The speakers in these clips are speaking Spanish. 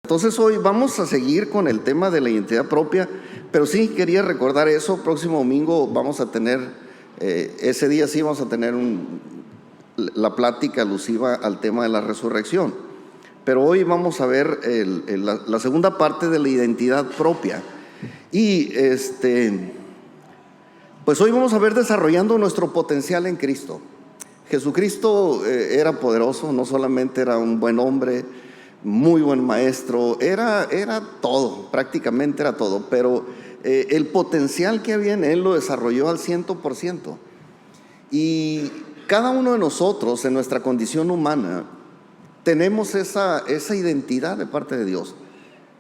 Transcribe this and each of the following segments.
Entonces hoy vamos a seguir con el tema de la identidad propia, pero sí quería recordar eso. Próximo domingo vamos a tener, ese día sí vamos a tener la plática alusiva al tema de la resurrección. Pero hoy vamos a ver la segunda parte de la identidad propia. Y pues hoy vamos a ver desarrollando nuestro potencial en Cristo. Jesucristo era poderoso, no solamente era un buen hombre, muy buen maestro, era todo, prácticamente era todo, pero el potencial que había en él lo desarrolló al 100%. Y cada uno de nosotros, en nuestra condición humana, tenemos esa identidad de parte de Dios.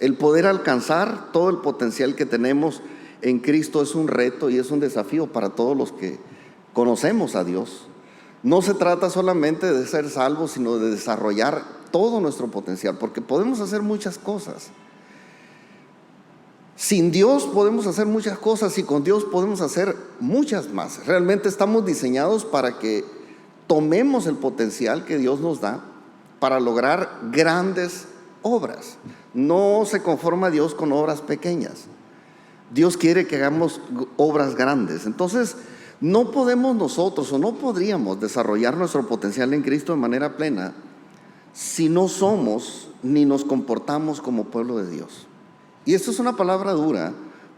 El poder alcanzar todo el potencial que tenemos en Cristo es un reto y es un desafío para todos los que conocemos a Dios. No se trata solamente de ser salvos, sino de desarrollar todo nuestro potencial, porque podemos hacer muchas cosas. Sin Dios podemos hacer muchas cosas y con Dios podemos hacer muchas más. Realmente estamos diseñados para que tomemos el potencial que Dios nos da para lograr grandes obras. No se conforma Dios con obras pequeñas. Dios quiere que hagamos obras grandes. Entonces, no podemos nosotros o no podríamos desarrollar nuestro potencial en Cristo de manera plena si no somos ni nos comportamos como pueblo de Dios. Y esto es una palabra dura,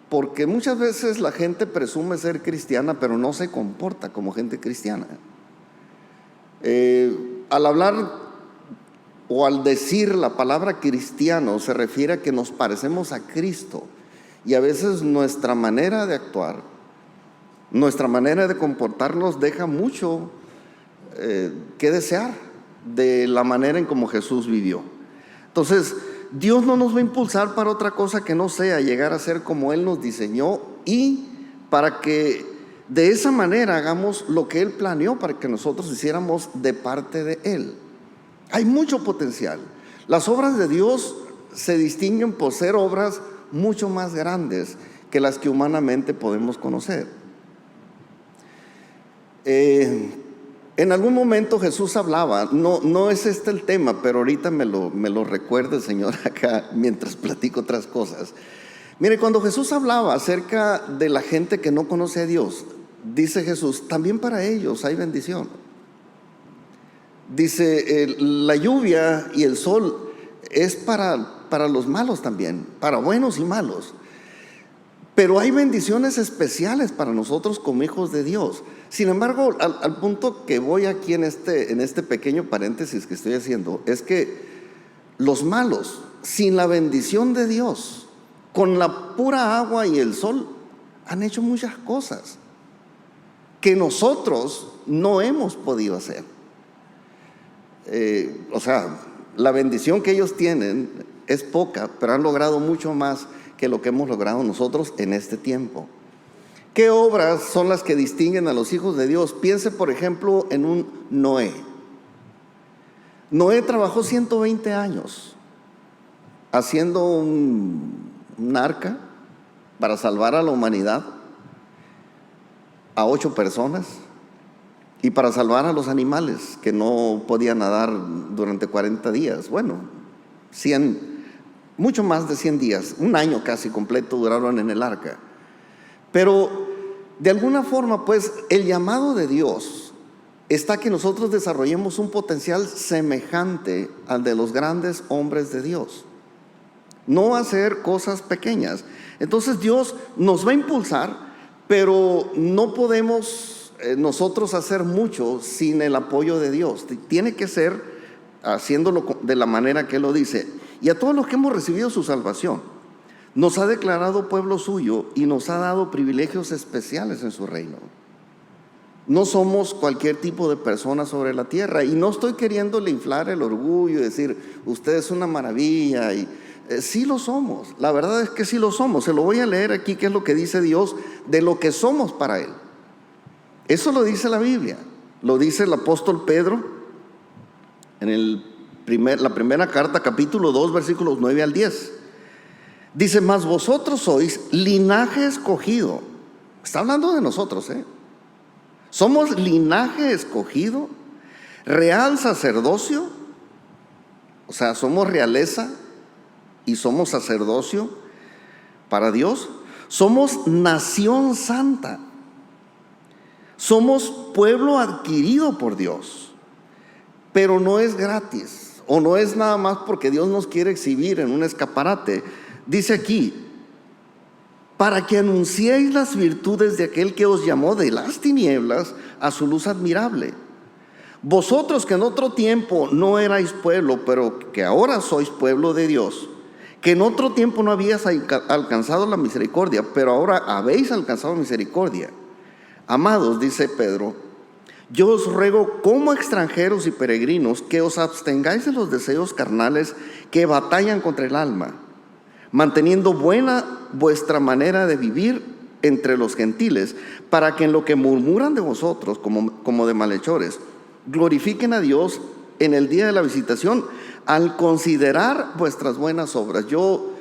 porque muchas veces la gente presume ser cristiana, pero no se comporta como gente cristiana. Al hablar o al decir la palabra cristiano se refiere a que nos parecemos a Cristo, y a veces nuestra manera de actuar, nuestra manera de comportarnos deja mucho que desear de la manera en como Jesús vivió. Entonces, Dios no nos va a impulsar para otra cosa que no sea llegar a ser como Él nos diseñó, y para que de esa manera hagamos lo que Él planeó para que nosotros hiciéramos de parte de Él. Hay mucho potencial. Las obras de Dios se distinguen por ser obras mucho más grandes que las que humanamente podemos conocer. En algún momento Jesús hablaba, no es este el tema, pero ahorita me lo recuerda el Señor acá mientras platico otras cosas. Mire, cuando Jesús hablaba acerca de la gente que no conoce a Dios, dice Jesús, también para ellos hay bendición. Dice, la lluvia y el sol es para los malos también, para buenos y malos. Pero hay bendiciones especiales para nosotros como hijos de Dios. Sin embargo, al punto que voy aquí en este pequeño paréntesis que estoy haciendo, es que los malos, sin la bendición de Dios, con la pura agua y el sol, han hecho muchas cosas que nosotros no hemos podido hacer. La bendición que ellos tienen es poca, pero han logrado mucho más que lo que hemos logrado nosotros en este tiempo. ¿Qué obras son las que distinguen a los hijos de Dios? Piense, por ejemplo, en un Noé. Noé trabajó 120 años haciendo un arca para salvar a la humanidad, a 8 personas, y para salvar a los animales que no podían nadar durante 40 días. Bueno, 100, mucho más de 100 días, un año casi completo duraron en el arca. Pero de alguna forma, pues, el llamado de Dios está que nosotros desarrollemos un potencial semejante al de los grandes hombres de Dios, no hacer cosas pequeñas. Entonces Dios nos va a impulsar, pero no podemos nosotros hacer mucho sin el apoyo de Dios. Tiene que ser haciéndolo de la manera que Él lo dice. Y a todos los que hemos recibido su salvación, nos ha declarado pueblo suyo y nos ha dado privilegios especiales en su reino. No somos cualquier tipo de persona sobre la tierra, y no estoy queriéndole inflar el orgullo y decir usted es una maravilla. Sí lo somos, la verdad es que sí lo somos. Se lo voy a leer aquí, qué es lo que dice Dios de lo que somos para Él. Eso lo dice la Biblia, lo dice el apóstol Pedro en la primera carta, capítulo 2, versículos 9 al 10. Dice, mas vosotros sois linaje escogido. Está hablando de nosotros, Somos linaje escogido, real sacerdocio, o sea, somos realeza y somos sacerdocio para Dios. Somos nación santa. Somos pueblo adquirido por Dios. Pero no es gratis, o no es nada más porque Dios nos quiere exhibir en un escaparate. Dice aquí: para que anunciéis las virtudes de aquel que os llamó de las tinieblas a su luz admirable. Vosotros que en otro tiempo no erais pueblo, pero que ahora sois pueblo de Dios, que en otro tiempo no habías alcanzado la misericordia, pero ahora habéis alcanzado misericordia. Amados, dice Pedro, yo os ruego como extranjeros y peregrinos que os abstengáis de los deseos carnales que batallan contra el alma, manteniendo buena vuestra manera de vivir entre los gentiles, para que en lo que murmuran de vosotros como de malhechores, glorifiquen a Dios en el día de la visitación, al considerar vuestras buenas obras. Yo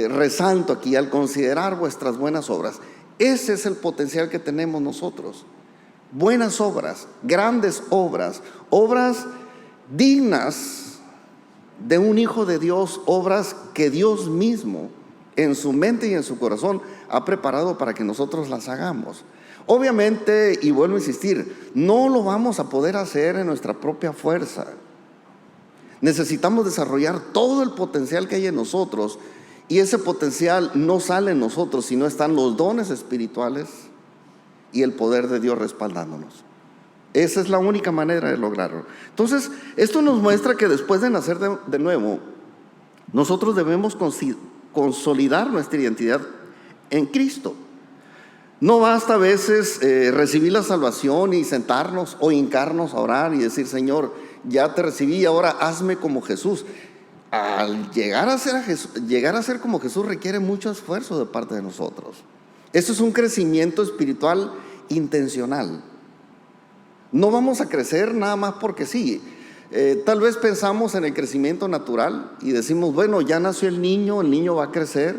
resalto aquí, al considerar vuestras buenas obras. Ese es el potencial que tenemos nosotros. Buenas obras, grandes obras, obras dignas de un hijo de Dios, obras que Dios mismo en su mente y en su corazón ha preparado para que nosotros las hagamos. Obviamente, y vuelvo a insistir, no lo vamos a poder hacer en nuestra propia fuerza. Necesitamos desarrollar todo el potencial que hay en nosotros, y ese potencial no sale en nosotros, sino están los dones espirituales y el poder de Dios respaldándonos. Esa es la única manera de lograrlo. Entonces, esto nos muestra que después de nacer de nuevo, nosotros debemos consolidar nuestra identidad en Cristo. No basta a veces recibir la salvación y sentarnos o hincarnos a orar y decir: Señor, ya te recibí, ahora hazme como Jesús. Al llegar a ser como Jesús requiere mucho esfuerzo de parte de nosotros. Esto es un crecimiento espiritual intencional. No vamos a crecer nada más porque sí. Tal vez pensamos en el crecimiento natural y decimos: bueno, ya nació el niño va a crecer,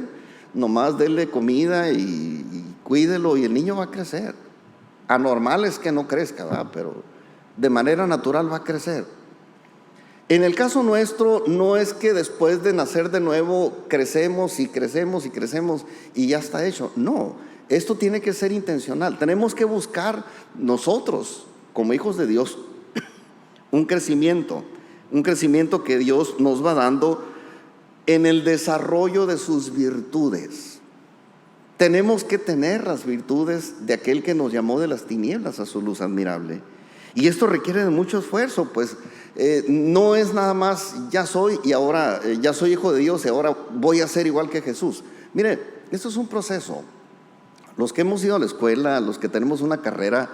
nomás denle comida y cuídelo y el niño va a crecer. Anormal es que no crezca, ¿verdad? Pero de manera natural va a crecer. En el caso nuestro, no es que después de nacer de nuevo crecemos y crecemos y crecemos y ya está hecho. No, esto tiene que ser intencional. Tenemos que buscar nosotros, como hijos de Dios, un crecimiento que Dios nos va dando en el desarrollo de sus virtudes. Tenemos que tener las virtudes de aquel que nos llamó de las tinieblas a su luz admirable. Y esto requiere de mucho esfuerzo, pues no es nada más ya soy y ahora ya soy hijo de Dios y ahora voy a ser igual que Jesús. Mire, esto es un proceso. Los que hemos ido a la escuela, los que tenemos una carrera,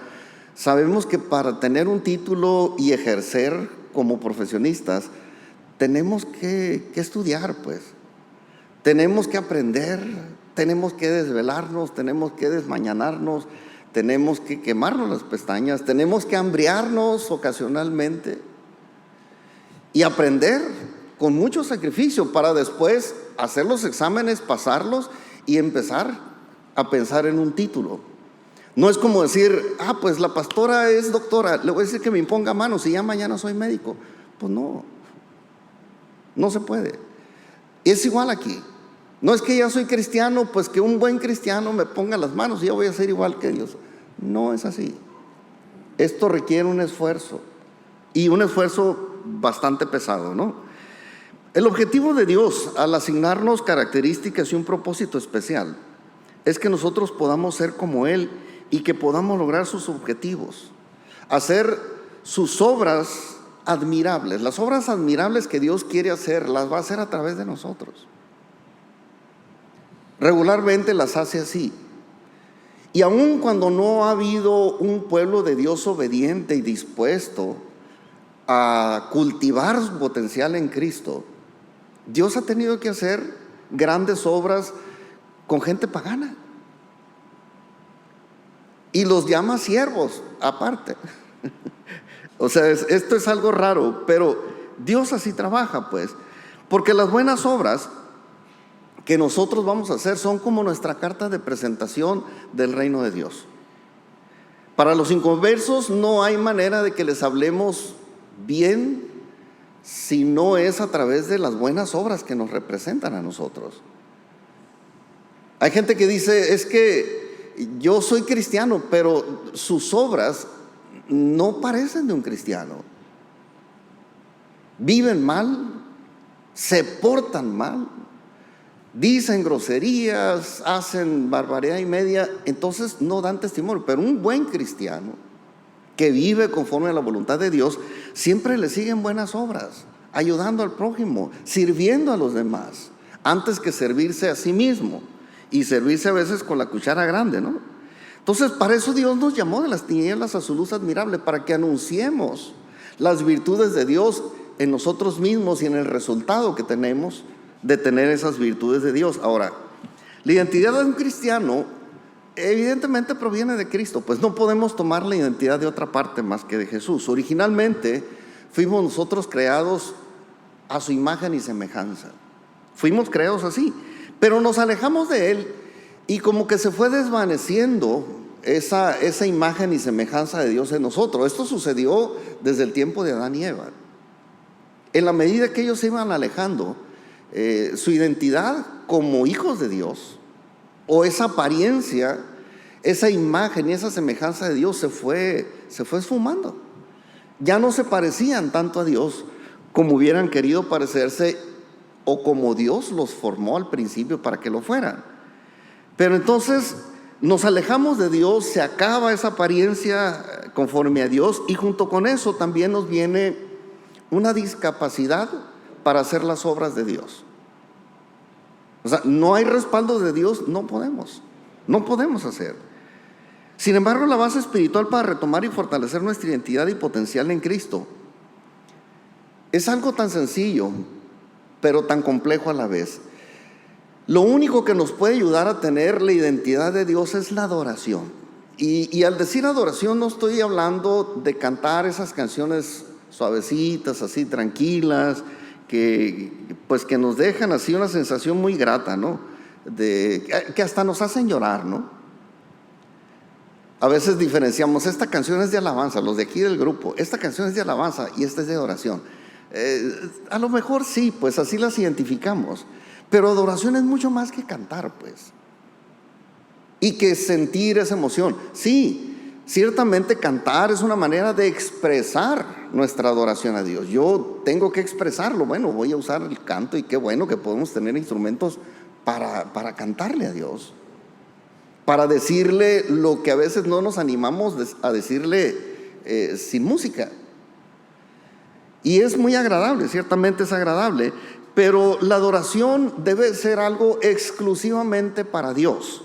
sabemos que para tener un título y ejercer como profesionistas, tenemos que estudiar, pues. Tenemos que aprender, tenemos que desvelarnos, tenemos que desmañanarnos, tenemos que quemarnos las pestañas, tenemos que hambriarnos ocasionalmente y aprender con mucho sacrificio para después hacer los exámenes, pasarlos y empezar a pensar en un título. No es como decir: pues la pastora es doctora, le voy a decir que me imponga manos y ya mañana soy médico. Pues no se puede. Es igual aquí. No es que ya soy cristiano, pues que un buen cristiano me ponga las manos y ya voy a ser igual que Dios. No es así. Esto requiere un esfuerzo, y un esfuerzo bastante pesado, ¿no? El objetivo de Dios al asignarnos características y un propósito especial es que nosotros podamos ser como Él y que podamos lograr sus objetivos, hacer sus obras admirables. Las obras admirables que Dios quiere hacer, las va a hacer a través de nosotros. Regularmente las hace así. Y aun cuando no ha habido un pueblo de Dios obediente y dispuesto a cultivar su potencial en Cristo, Dios ha tenido que hacer grandes obras con gente pagana. Y los llama siervos, aparte. O sea, esto es algo raro, pero Dios así trabaja, pues. Porque las buenas obras que nosotros vamos a hacer son como nuestra carta de presentación del reino de Dios. Para los inconversos no hay manera de que les hablemos bien si no es a través de las buenas obras que nos representan a nosotros. Hay gente que dice, es que yo soy cristiano, pero sus obras no parecen de un cristiano. Viven mal, se portan mal, dicen groserías, hacen barbaridad y media, entonces no dan testimonio. Pero un buen cristiano que vive conforme a la voluntad de Dios, siempre le siguen buenas obras, ayudando al prójimo, sirviendo a los demás, antes que servirse a sí mismo, y servirse a veces con la cuchara grande, ¿no? Entonces, para eso Dios nos llamó de las tinieblas a su luz admirable, para que anunciemos las virtudes de Dios en nosotros mismos y en el resultado que tenemos de tener esas virtudes de Dios. Ahora, la identidad de un cristiano evidentemente proviene de Cristo, pues no podemos tomar la identidad de otra parte más que de Jesús. Originalmente fuimos nosotros creados a su imagen y semejanza, fuimos creados así, pero nos alejamos de Él y como que se fue desvaneciendo esa imagen y semejanza de Dios en nosotros. Esto sucedió desde el tiempo de Adán y Eva. En la medida que ellos se iban alejando, su identidad como hijos de Dios, o esa apariencia, esa imagen y esa semejanza de Dios se fue esfumando. Ya no se parecían tanto a Dios como hubieran querido parecerse, o como Dios los formó al principio para que lo fueran. Pero entonces nos alejamos de Dios, se acaba esa apariencia conforme a Dios, y junto con eso también nos viene una discapacidad para hacer las obras de Dios. O sea, no hay respaldo de Dios, no podemos hacer. Sin embargo, la base espiritual para retomar y fortalecer nuestra identidad y potencial en Cristo es algo tan sencillo, pero tan complejo a la vez. Lo único que nos puede ayudar a tener la identidad de Dios es la adoración. Y al decir adoración no estoy hablando de cantar esas canciones suavecitas, así tranquilas, que nos dejan así una sensación muy grata, ¿no? Que hasta nos hacen llorar, ¿no? A veces diferenciamos, esta canción es de alabanza, los de aquí del grupo, esta canción es de alabanza y esta es de adoración. A lo mejor sí, pues así las identificamos, pero adoración es mucho más que cantar, pues, y que sentir esa emoción. Sí, ciertamente cantar es una manera de expresar nuestra adoración a Dios. Yo tengo que expresarlo, bueno, voy a usar el canto, y qué bueno que podemos tener instrumentos para cantarle a Dios, para decirle lo que a veces no nos animamos a decirle sin música. Y es muy agradable, ciertamente es agradable, pero la adoración debe ser algo exclusivamente para Dios,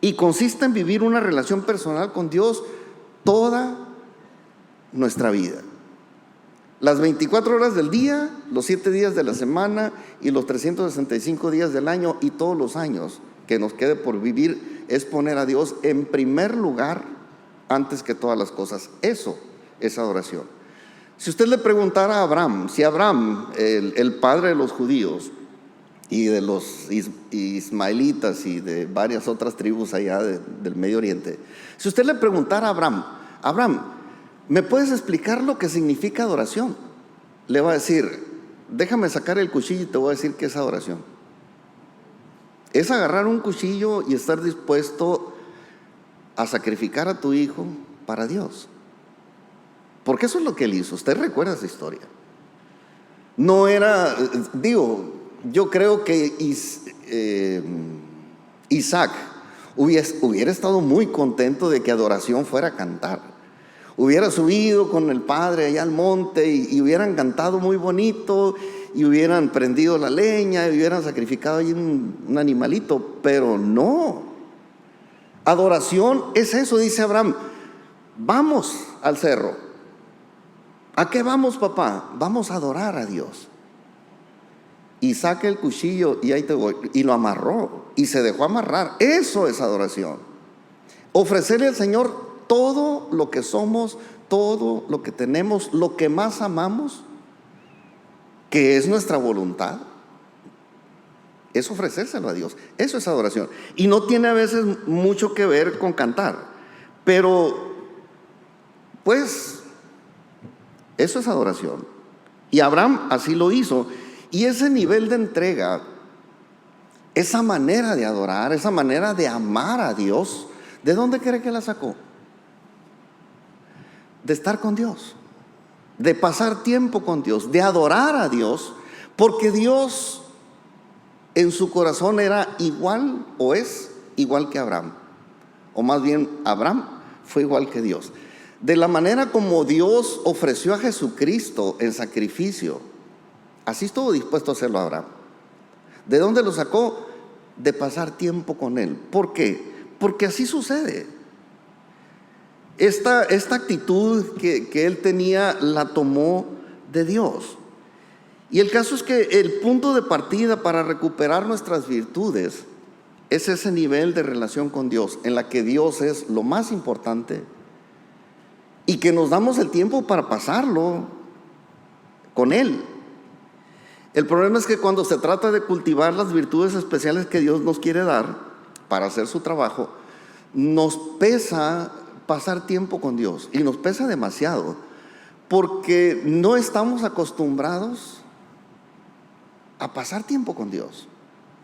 y consiste en vivir una relación personal con Dios toda nuestra vida. Las 24 horas del día, los 7 días de la semana y los 365 días del año, y todos los años que nos quede por vivir, es poner a Dios en primer lugar antes que todas las cosas. Eso es adoración. Si usted le preguntara a Abraham, si Abraham, el padre de los judíos y de los ismaelitas y de varias otras tribus allá del Medio Oriente, si usted le preguntara a Abraham, ¿me puedes explicar lo que significa adoración? Le va a decir, déjame sacar el cuchillo y te voy a decir qué es adoración. Es agarrar un cuchillo y estar dispuesto a sacrificar a tu hijo para Dios. Porque eso es lo que él hizo. Usted recuerda esa historia. No era, yo creo que Isaac hubiera estado muy contento de que adoración fuera a cantar. Hubiera subido con el padre allá al monte y hubieran cantado muy bonito, y hubieran prendido la leña y hubieran sacrificado ahí un animalito, pero no. Adoración es eso, dice Abraham, vamos al cerro. ¿A qué vamos, papá? Vamos a adorar a Dios. Y saca el cuchillo y ahí te voy, y lo amarró y se dejó amarrar. Eso es adoración. Ofrecerle al Señor todo lo que somos, todo lo que tenemos, lo que más amamos, que es nuestra voluntad. Es ofrecérselo a Dios. Eso es adoración. Y no tiene a veces mucho que ver con cantar, pero pues eso es adoración. Y Abraham así lo hizo. Y ese nivel de entrega, esa manera de adorar, esa manera de amar a Dios, ¿de dónde cree que la sacó? De estar con Dios, de pasar tiempo con Dios, de adorar a Dios, porque Dios en su corazón era igual o es igual que Abraham, o más bien Abraham fue igual que Dios. De la manera como Dios ofreció a Jesucristo en sacrificio, así estuvo dispuesto a hacerlo Abraham. ¿De dónde lo sacó? De pasar tiempo con Él. ¿Por qué? Porque así sucede. Esta actitud que él tenía la tomó de Dios. Y el caso es que el punto de partida para recuperar nuestras virtudes es ese nivel de relación con Dios, en la que Dios es lo más importante y que nos damos el tiempo para pasarlo con Él. El problema es que cuando se trata de cultivar las virtudes especiales que Dios nos quiere dar para hacer su trabajo, nos pesa pasar tiempo con Dios, y nos pesa demasiado, porque no estamos acostumbrados a pasar tiempo con Dios,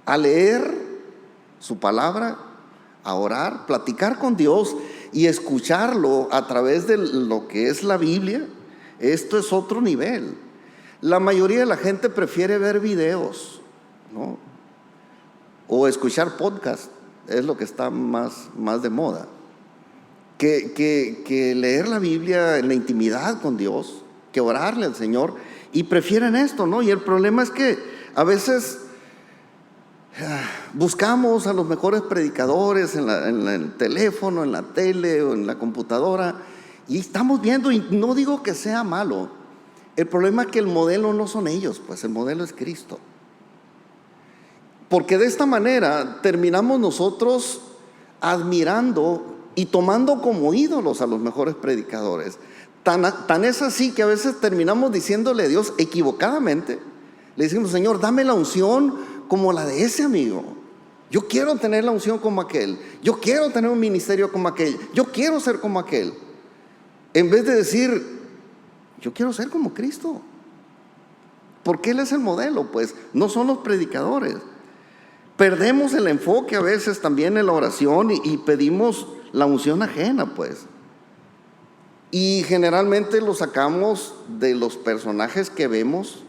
a leer su palabra, a orar, platicar con Dios y escucharlo a través de lo que es la Biblia. Esto es otro nivel. La mayoría de la gente prefiere ver videos, ¿no? O escuchar podcast, es lo que está más de moda, que leer la Biblia en la intimidad con Dios, que orarle al Señor, y prefieren esto, ¿no? Y el problema es que a veces buscamos a los mejores predicadores en el teléfono, en la tele o en la computadora, y estamos viendo, y no digo que sea malo. El problema es que el modelo no son ellos, pues el modelo es Cristo. Porque de esta manera terminamos nosotros admirando y tomando como ídolos a los mejores predicadores. Tan es así que a veces terminamos diciéndole a Dios equivocadamente. Le decimos: Señor, dame la unción como la de ese amigo. Yo quiero tener la unción como aquel. Yo quiero tener un ministerio como aquel. Yo quiero ser como aquel. En vez de decir: yo quiero ser como Cristo. Porque Él es el modelo, pues no son los predicadores. Perdemos el enfoque a veces también en la oración y pedimos la unción ajena, pues. Y generalmente lo sacamos de los personajes que vemos,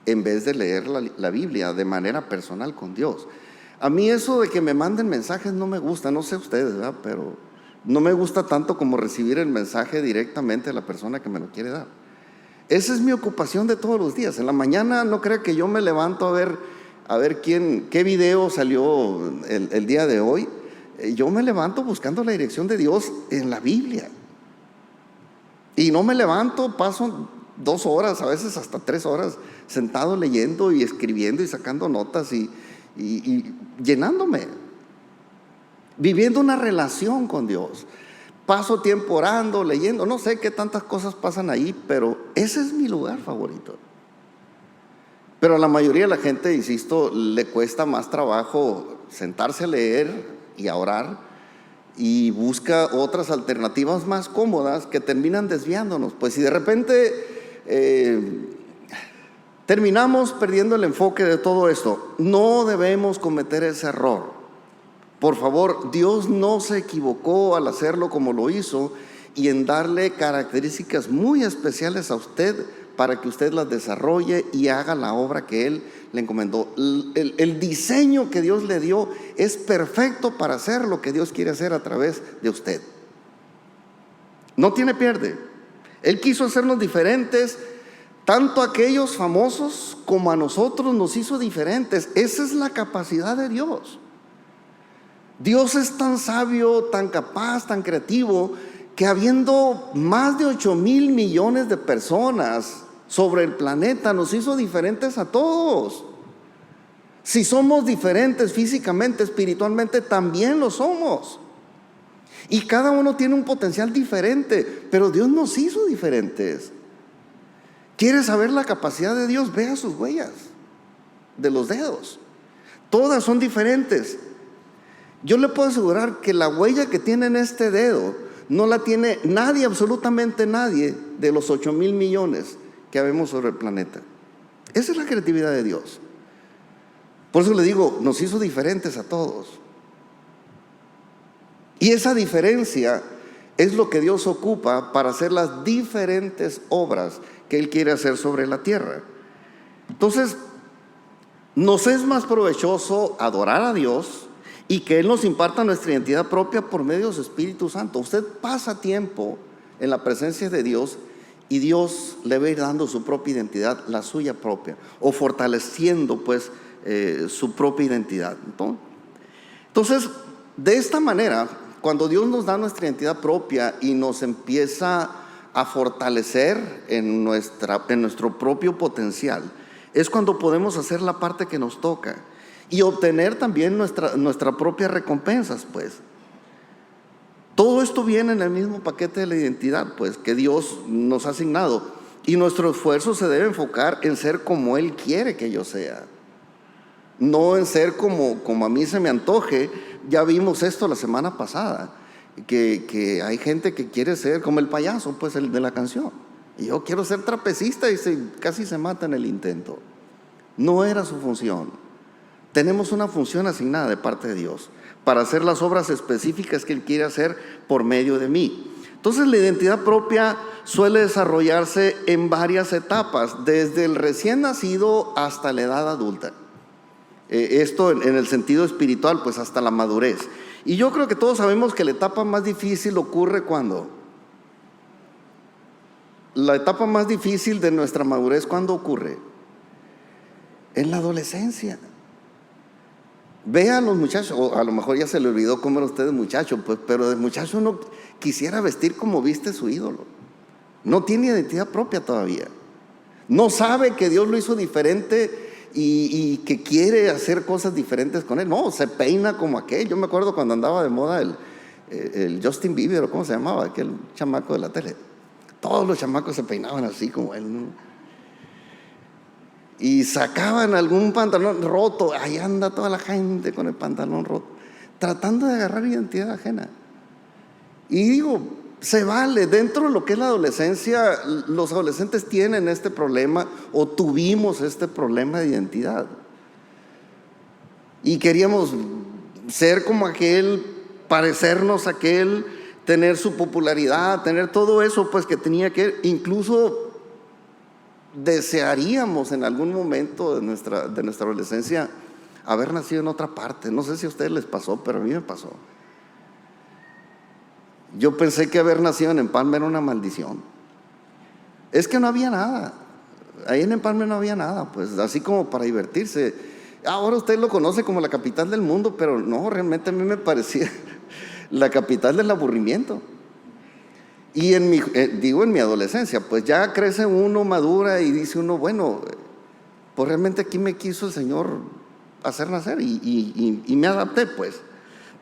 en vez de leer la Biblia de manera personal con Dios. A mí eso de que me manden mensajes no me gusta, no sé ustedes, ¿verdad? Pero no me gusta tanto como recibir el mensaje directamente de la persona que me lo quiere dar. Esa es mi ocupación de todos los días. En la mañana no crea que yo me levanto a ver qué video salió el día de hoy. Yo me levanto buscando la dirección de Dios en la Biblia. Y no me levanto, paso 2 horas, a veces hasta 3 horas, sentado leyendo y escribiendo y sacando notas y llenándome, viviendo una relación con Dios. Paso tiempo orando, leyendo, no sé qué tantas cosas pasan ahí, pero ese es mi lugar favorito. Pero a la mayoría de la gente, insisto, le cuesta más trabajo sentarse a leer y a orar, y busca otras alternativas más cómodas que terminan desviándonos. Pues si de repente terminamos perdiendo el enfoque de todo esto, no debemos cometer ese error. Por favor, Dios no se equivocó al hacerlo como lo hizo y en darle características muy especiales a usted para que usted las desarrolle y haga la obra que Él le encomendó. El diseño que Dios le dio es perfecto para hacer lo que Dios quiere hacer a través de usted. No tiene pierde. Él quiso hacernos diferentes, tanto a aquellos famosos como a nosotros nos hizo diferentes. Esa es la capacidad de Dios. Dios es tan sabio, tan capaz, tan creativo, que habiendo más de 8,000 millones de personas sobre el planeta, nos hizo diferentes a todos. Si somos diferentes físicamente, espiritualmente, también lo somos. Y cada uno tiene un potencial diferente, pero Dios nos hizo diferentes. ¿Quieres saber la capacidad de Dios? Vea sus huellas de los dedos. Todas son diferentes. Yo le puedo asegurar que la huella que tiene en este dedo no la tiene nadie, absolutamente nadie, de los 8,000 millones que habemos sobre el planeta. Esa es la creatividad de Dios. Por eso le digo, nos hizo diferentes a todos. Y esa diferencia es lo que Dios ocupa para hacer las diferentes obras que Él quiere hacer sobre la tierra. Entonces, nos es más provechoso adorar a Dios y que Él nos imparta nuestra identidad propia por medio de su Espíritu Santo. Usted pasa tiempo en la presencia de Dios y Dios le va a ir dando su propia identidad, la suya propia, o fortaleciendo pues su propia identidad. Entonces, de esta manera, cuando Dios nos da nuestra identidad propia y nos empieza a fortalecer en nuestro propio potencial, es cuando podemos hacer la parte que nos toca y obtener también nuestra propia recompensas, pues. Todo esto viene en el mismo paquete de la identidad, pues, que Dios nos ha asignado. Y nuestro esfuerzo se debe enfocar en ser como Él quiere que yo sea, no en ser como a mí se me antoje. Ya vimos esto la semana pasada, que hay gente que quiere ser como el payaso, pues, el de la canción. Y yo quiero ser trapecista y casi se mata en el intento. No era su función. Tenemos una función asignada de parte de Dios para hacer las obras específicas que Él quiere hacer por medio de mí. Entonces, la identidad propia suele desarrollarse en varias etapas, desde el recién nacido hasta la edad adulta. Esto en el sentido espiritual, pues hasta la madurez. Y yo creo que todos sabemos que la etapa más difícil ocurre cuando. La etapa más difícil de nuestra madurez, ¿cuándo ocurre? En la adolescencia. Vean los muchachos, o a lo mejor ya se le olvidó cómo era usted de muchacho, pues, pero de muchacho uno quisiera vestir como viste su ídolo. No tiene identidad propia todavía. No sabe que Dios lo hizo diferente y que quiere hacer cosas diferentes con Él. No, se peina como aquel. Yo me acuerdo cuando andaba de moda el Justin Bieber, o cómo se llamaba, aquel chamaco de la tele. Todos los chamacos se peinaban así como él, ¿no? Y sacaban algún pantalón roto. Ahí anda toda la gente con el pantalón roto, tratando de agarrar identidad ajena. Y digo, se vale. Dentro de lo que es la adolescencia, los adolescentes tienen este problema, o tuvimos este problema de identidad. Y queríamos ser como aquel, parecernos a aquel, tener su popularidad, tener todo eso, pues, que tenía que, incluso desearíamos en algún momento de nuestra adolescencia haber nacido en otra parte. No sé si a ustedes les pasó, pero a mí me pasó. Yo pensé que haber nacido en Empalme era una maldición. Es que no había nada. Ahí en Empalme no había nada, pues, así como para divertirse. Ahora usted lo conoce como la capital del mundo, pero no, realmente a mí me parecía la capital del aburrimiento. Y en mi adolescencia, pues ya crece uno, madura y dice uno, bueno, pues realmente aquí me quiso el Señor hacer nacer y me adapté, pues.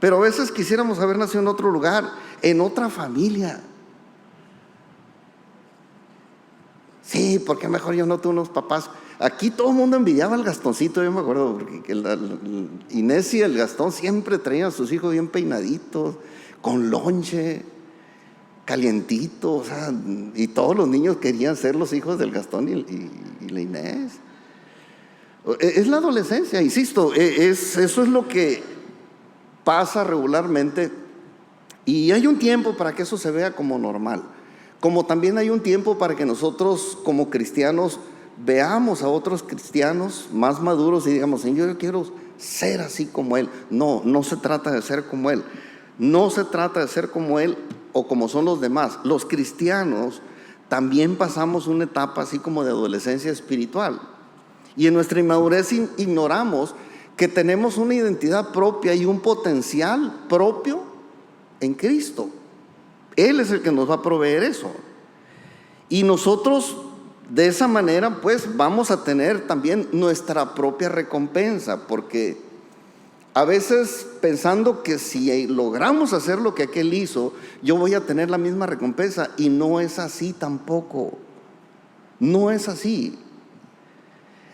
Pero a veces quisiéramos haber nacido en otro lugar, en otra familia. Sí, porque mejor yo no tuve unos papás. Aquí todo el mundo envidiaba al Gastoncito, yo me acuerdo, porque Inés y el Gastón siempre traían a sus hijos bien peinaditos, con lonche, calientito, o sea, y todos los niños querían ser los hijos del Gastón y la Inés. Es la adolescencia, insisto, eso es lo que pasa regularmente, y hay un tiempo para que eso se vea como normal, como también hay un tiempo para que nosotros como cristianos veamos a otros cristianos más maduros y digamos, Señor, yo quiero ser así como Él. No se trata de ser como Él, no se trata de ser como Él o como son los demás. Los cristianos también pasamos una etapa así como de adolescencia espiritual, y en nuestra inmadurez ignoramos que tenemos una identidad propia y un potencial propio en Cristo. Él es el que nos va a proveer eso, y nosotros de esa manera pues vamos a tener también nuestra propia recompensa, porque a veces pensando que si logramos hacer lo que aquel hizo, yo voy a tener la misma recompensa, y no es así tampoco. No es así.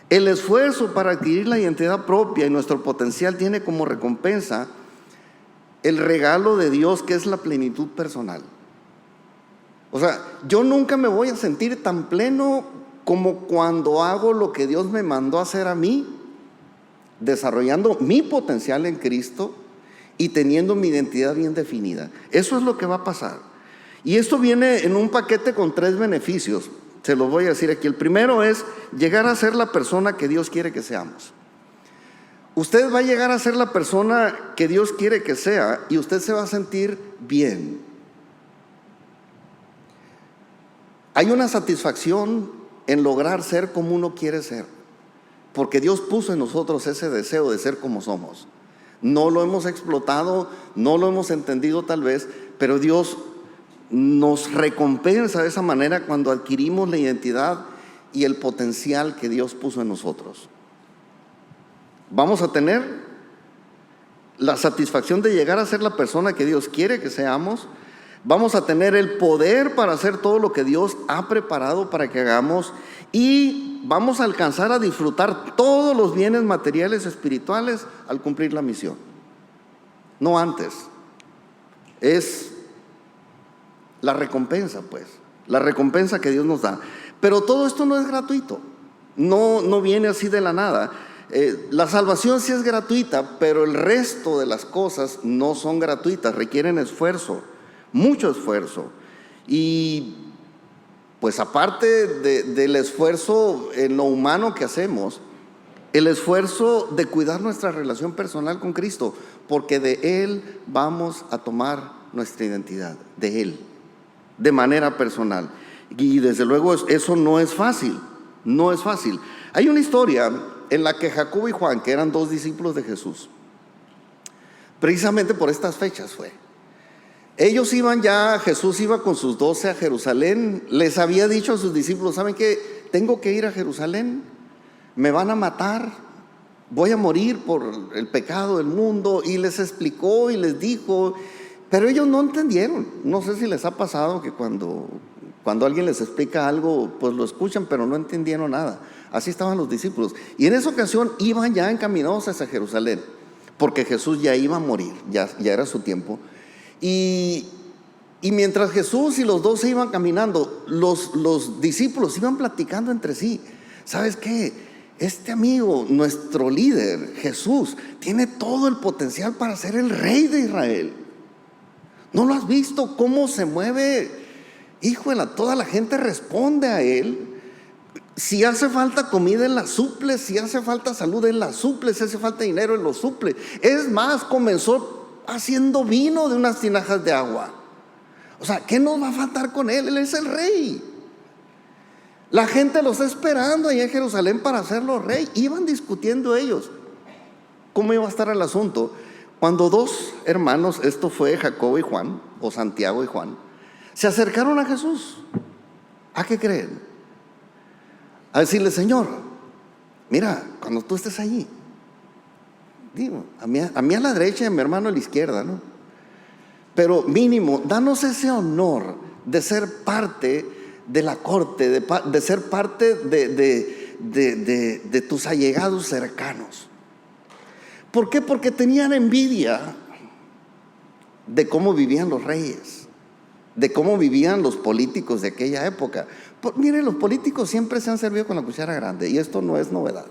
El esfuerzo para adquirir la identidad propia y nuestro potencial tiene como recompensa el regalo de Dios, que es la plenitud personal. O sea, yo nunca me voy a sentir tan pleno como cuando hago lo que Dios me mandó a hacer a mí, desarrollando mi potencial en Cristo y teniendo mi identidad bien definida. Eso es lo que va a pasar. Y esto viene en un paquete con 3 beneficios. Se los voy a decir aquí. El primero es llegar a ser la persona que Dios quiere que seamos. Usted va a llegar a ser la persona que Dios quiere que sea y usted se va a sentir bien. Hay una satisfacción en lograr ser como uno quiere ser, porque Dios puso en nosotros ese deseo de ser como somos. No lo hemos explotado, no lo hemos entendido tal vez, pero Dios nos recompensa de esa manera cuando adquirimos la identidad y el potencial que Dios puso en nosotros. Vamos a tener la satisfacción de llegar a ser la persona que Dios quiere que seamos. Vamos a tener el poder para hacer todo lo que Dios ha preparado para que hagamos, y vamos a alcanzar a disfrutar todos los bienes materiales espirituales al cumplir la misión. No antes. Es la recompensa, pues, la recompensa que Dios nos da. Pero todo esto no es gratuito, no viene así de la nada. La salvación sí es gratuita, pero el resto de las cosas no son gratuitas, requieren esfuerzo, mucho esfuerzo. Y pues aparte del esfuerzo en lo humano que hacemos, el esfuerzo de cuidar nuestra relación personal con Cristo, porque de Él vamos a tomar nuestra identidad, de Él, de manera personal. Y desde luego eso no es fácil, no es fácil. Hay una historia en la que Jacobo y Juan, que eran 2 discípulos de Jesús, precisamente por estas fechas fue. Ellos iban ya, Jesús iba con sus 12 a Jerusalén. Les había dicho a sus discípulos: ¿saben qué? Tengo que ir a Jerusalén, me van a matar, voy a morir por el pecado del mundo. Y les explicó y les dijo, pero ellos no entendieron. No sé si les ha pasado que cuando alguien les explica algo, pues lo escuchan, pero no entendieron nada. Así estaban los discípulos. Y en esa ocasión iban ya encaminados hacia Jerusalén, porque Jesús ya iba a morir, ya era su tiempo. Y mientras Jesús y los 12 iban caminando, los discípulos iban platicando entre sí. ¿Sabes qué? Este amigo, nuestro líder, Jesús, tiene todo el potencial para ser el rey de Israel. ¿No lo has visto cómo se mueve? Híjole, toda la gente responde a él. Si hace falta comida, Él la suple. Si hace falta salud, Él la suple. Si hace falta dinero, Él lo suple. Es más, comenzó haciendo vino de unas tinajas de agua. O sea, ¿qué nos va a faltar con Él? Él es el rey. La gente lo está esperando allá en Jerusalén para hacerlo rey. Iban discutiendo ellos cómo iba a estar el asunto, cuando 2 hermanos, esto fue Jacobo y Juan, o Santiago y Juan, se acercaron a Jesús. ¿A qué creen? A decirle: Señor, mira, cuando tú estés allí, digo, a mí a la derecha y a mi hermano a la izquierda, ¿no? Pero mínimo, danos ese honor de ser parte de la corte, de ser parte de tus allegados cercanos. ¿Por qué? Porque tenían envidia de cómo vivían los reyes, de cómo vivían los políticos de aquella época. Miren, los políticos siempre se han servido con la cuchara grande, y esto no es novedad.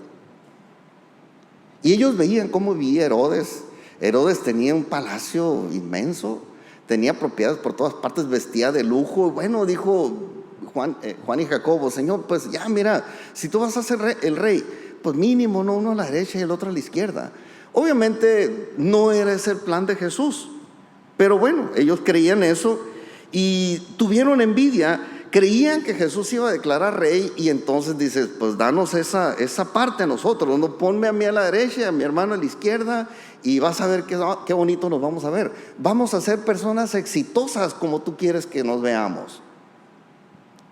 Y ellos veían cómo vivía Herodes. Herodes tenía un palacio inmenso, tenía propiedades por todas partes, vestía de lujo. Bueno, dijo Juan y Jacobo: Señor, pues ya mira, si tú vas a ser el rey, pues mínimo, no, uno a la derecha y el otro a la izquierda. Obviamente no era ese el plan de Jesús, pero bueno, ellos creían eso y tuvieron envidia. Creían que Jesús iba a declarar rey, y entonces dices: pues danos esa parte a nosotros, no, ponme a mí a la derecha y a mi hermano a la izquierda, y vas a ver qué bonito nos vamos a ver. Vamos a ser personas exitosas como tú quieres que nos veamos.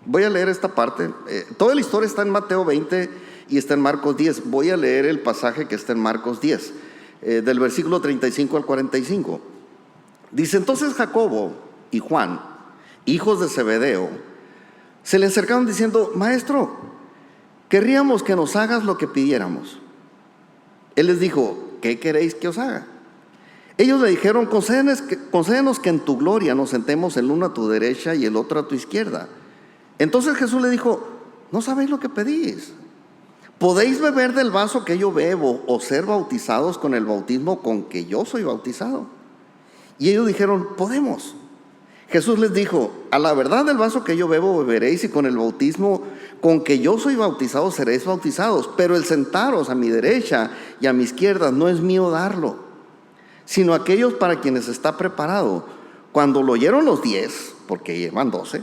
Voy a leer esta parte. Toda la historia está en Mateo 20 y está en Marcos 10. Voy a leer el pasaje que está en Marcos 10, del versículo 35 al 45. Dice: entonces Jacobo y Juan, hijos de Zebedeo, se le acercaron diciendo: Maestro, querríamos que nos hagas lo que pidiéramos. Él les dijo: ¿qué queréis que os haga? Ellos le dijeron: concédenos que en tu gloria nos sentemos el uno a tu derecha y el otro a tu izquierda. Entonces Jesús le dijo: no sabéis lo que pedís. ¿Podéis beber del vaso que yo bebo o ser bautizados con el bautismo con que yo soy bautizado? Y ellos dijeron: podemos. Jesús les dijo: a la verdad del vaso que yo bebo beberéis, y con el bautismo con que yo soy bautizado seréis bautizados. Pero el sentaros a mi derecha y a mi izquierda no es mío darlo, sino aquellos para quienes está preparado. Cuando lo oyeron los 10, porque llevan 12,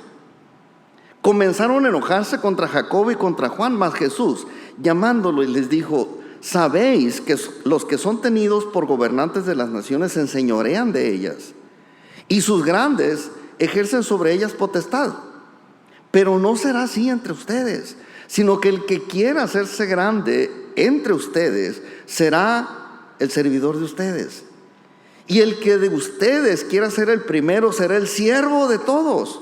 comenzaron a enojarse contra Jacobo y contra Juan. Mas Jesús, llamándolo, les dijo: sabéis que los que son tenidos por gobernantes de las naciones se enseñorean de ellas, y sus grandes ejercen sobre ellas potestad. Pero no será así entre ustedes, sino que el que quiera hacerse grande entre ustedes será el servidor de ustedes. Y el que de ustedes quiera ser el primero será el siervo de todos.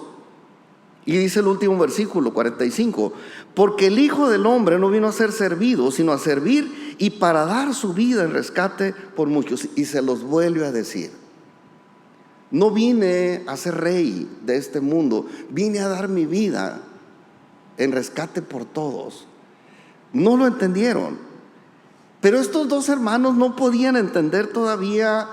Y dice el último versículo, 45: porque el Hijo del Hombre no vino a ser servido, sino a servir y para dar su vida en rescate por muchos. Y se los vuelve a decir: no vine a ser rey de este mundo, vine a dar mi vida en rescate por todos. No lo entendieron. Pero estos dos hermanos no podían entender todavía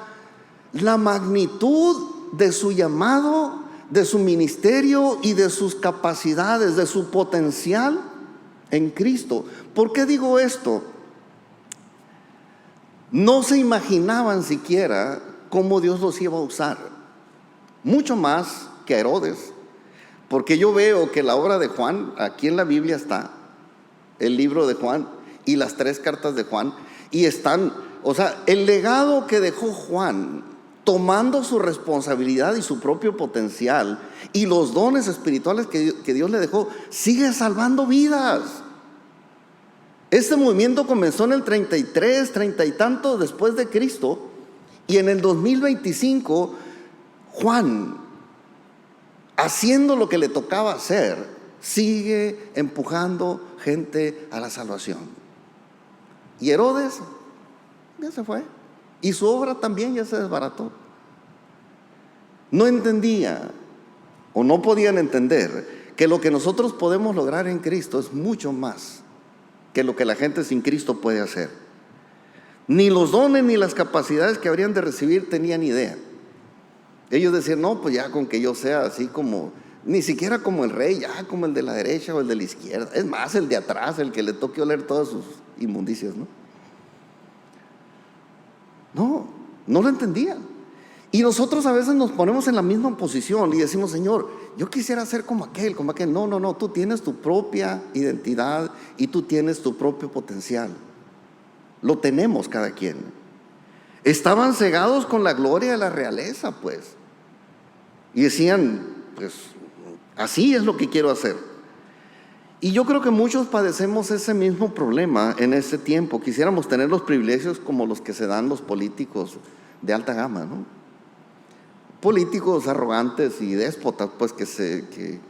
la magnitud de su llamado, de su ministerio y de sus capacidades, de su potencial en Cristo. ¿Por qué digo esto? No se imaginaban siquiera cómo Dios los iba a usar, mucho más que a Herodes, porque yo veo que la obra de Juan, aquí en la Biblia está el libro de Juan y las 3 cartas de Juan, y están, o sea, el legado que dejó Juan, tomando su responsabilidad y su propio potencial y los dones espirituales que Dios le dejó, sigue salvando vidas. Este movimiento comenzó en el 33, 30 y tanto después de Cristo, y en el 2025 Juan, haciendo lo que le tocaba hacer, sigue empujando gente a la salvación. Y Herodes ya se fue, y su obra también ya se desbarató. No entendía, o no podían entender, que lo que nosotros podemos lograr en Cristo es mucho más que lo que la gente sin Cristo puede hacer. Ni los dones ni las capacidades que habrían de recibir tenían idea. Ellos decían: no, pues ya con que yo sea así como, ni siquiera como el rey, ya como el de la derecha o el de la izquierda. Es más, el de atrás, el que le toque oler todas sus inmundicias, ¿no? No lo entendían. Y nosotros a veces nos ponemos en la misma posición y decimos: Señor, yo quisiera ser como aquel, como aquel. No, tú tienes tu propia identidad y tú tienes tu propio potencial. Lo tenemos cada quien. Estaban cegados con la gloria de la realeza, pues. Y decían: pues así es lo que quiero hacer. Y yo creo que muchos padecemos ese mismo problema en este tiempo. Quisiéramos tener los privilegios como los que se dan los políticos de alta gama, ¿no? Políticos arrogantes y déspotas, pues que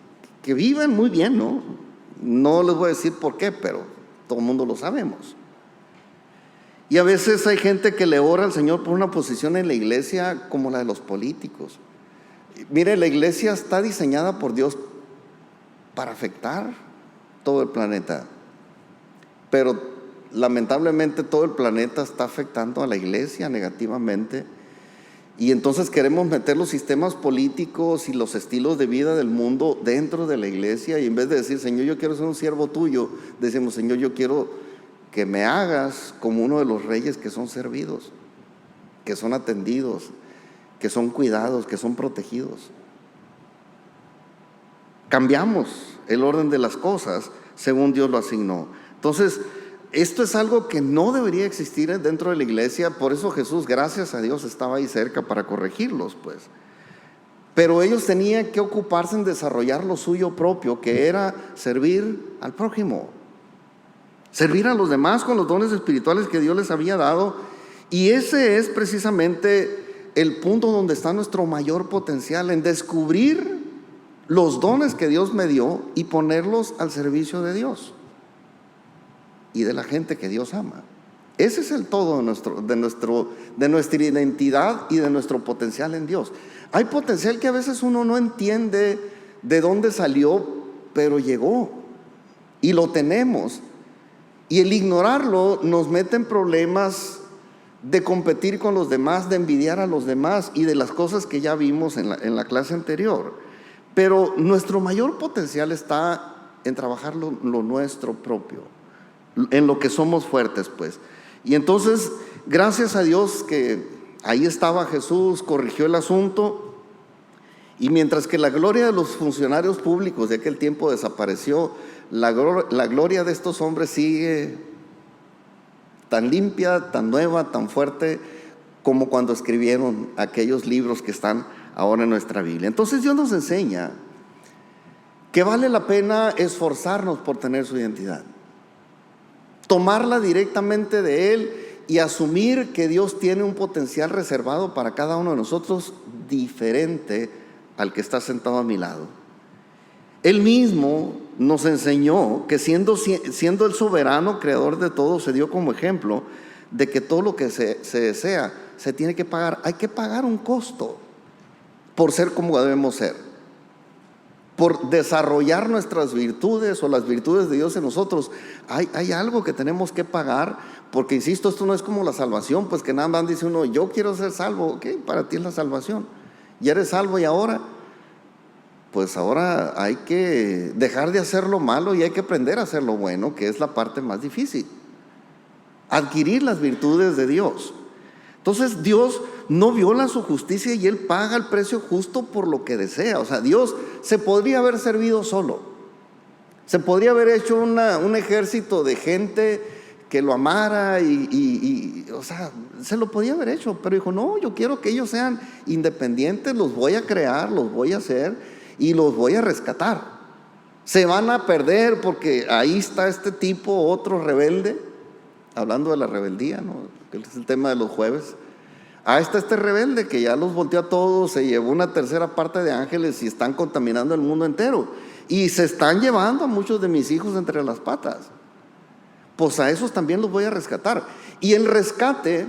viven muy bien, ¿no? No les voy a decir por qué, pero todo el mundo lo sabemos. Y a veces hay gente que le ora al Señor por una posición en la iglesia como la de los políticos. Mire, la iglesia está diseñada por Dios para afectar todo el planeta, pero lamentablemente todo el planeta está afectando a la iglesia negativamente. Y entonces queremos meter los sistemas políticos y los estilos de vida del mundo dentro de la iglesia, y en vez de decir: Señor, yo quiero ser un siervo tuyo, decimos: Señor, yo quiero que me hagas como uno de los reyes que son servidos, que son atendidos, que son cuidados, que son protegidos. Cambiamos el orden de las cosas según Dios lo asignó. Entonces, esto es algo que no debería existir dentro de la iglesia. Por eso Jesús, gracias a Dios, estaba ahí cerca para corregirlos, pues. Pero ellos tenían que ocuparse en desarrollar lo suyo propio, que era servir al prójimo, servir a los demás con los dones espirituales que Dios les había dado. Y ese es precisamente el punto donde está nuestro mayor potencial, en descubrir los dones que Dios me dio y ponerlos al servicio de Dios y de la gente que Dios ama. Ese es el todo de nuestra identidad y de nuestro potencial en Dios. Hay potencial que a veces uno no entiende de dónde salió, pero llegó y lo tenemos. Y el ignorarlo nos mete en problemas de competir con los demás, de envidiar a los demás y de las cosas que ya vimos en la clase anterior. Pero nuestro mayor potencial está en trabajar lo nuestro propio, en lo que somos fuertes, pues. Y entonces, gracias a Dios que ahí estaba Jesús, corrigió el asunto, y mientras que la gloria de los funcionarios públicos de aquel tiempo desapareció, la gloria de estos hombres sigue tan limpia, tan nueva, tan fuerte, como cuando escribieron aquellos libros que están ahora en nuestra Biblia. Entonces Dios nos enseña que vale la pena esforzarnos por tener su identidad, tomarla directamente de Él y asumir que Dios tiene un potencial reservado para cada uno de nosotros diferente al que está sentado a mi lado. Él mismo nos enseñó que siendo el soberano creador de todo, se dio como ejemplo de que todo lo que se desea se tiene que pagar. Hay que pagar un costo por ser como debemos ser, por desarrollar nuestras virtudes o las virtudes de Dios en nosotros. Hay algo que tenemos que pagar, porque insisto, esto no es como la salvación, pues que nada más dice uno, yo quiero ser salvo. Ok, para ti es la salvación, ya eres salvo, y ahora pues ahora hay que dejar de hacer lo malo y hay que aprender a hacer lo bueno, que es la parte más difícil, adquirir las virtudes de Dios. Entonces Dios no viola su justicia y Él paga el precio justo por lo que desea. O sea, Dios se podría haber servido solo, se podría haber hecho un ejército de gente que lo amara o sea, se lo podía haber hecho, pero dijo, no, yo quiero que ellos sean independientes, los voy a crear, los voy a hacer y los voy a rescatar. Se van a perder porque ahí está este tipo, otro rebelde, hablando de la rebeldía, ¿no? Que es el tema de los jueves. Ahí está este rebelde que ya los volteó a todos, se llevó una tercera parte de ángeles y están contaminando el mundo entero. Y se están llevando a muchos de mis hijos entre las patas. Pues a esos también los voy a rescatar. Y el rescate,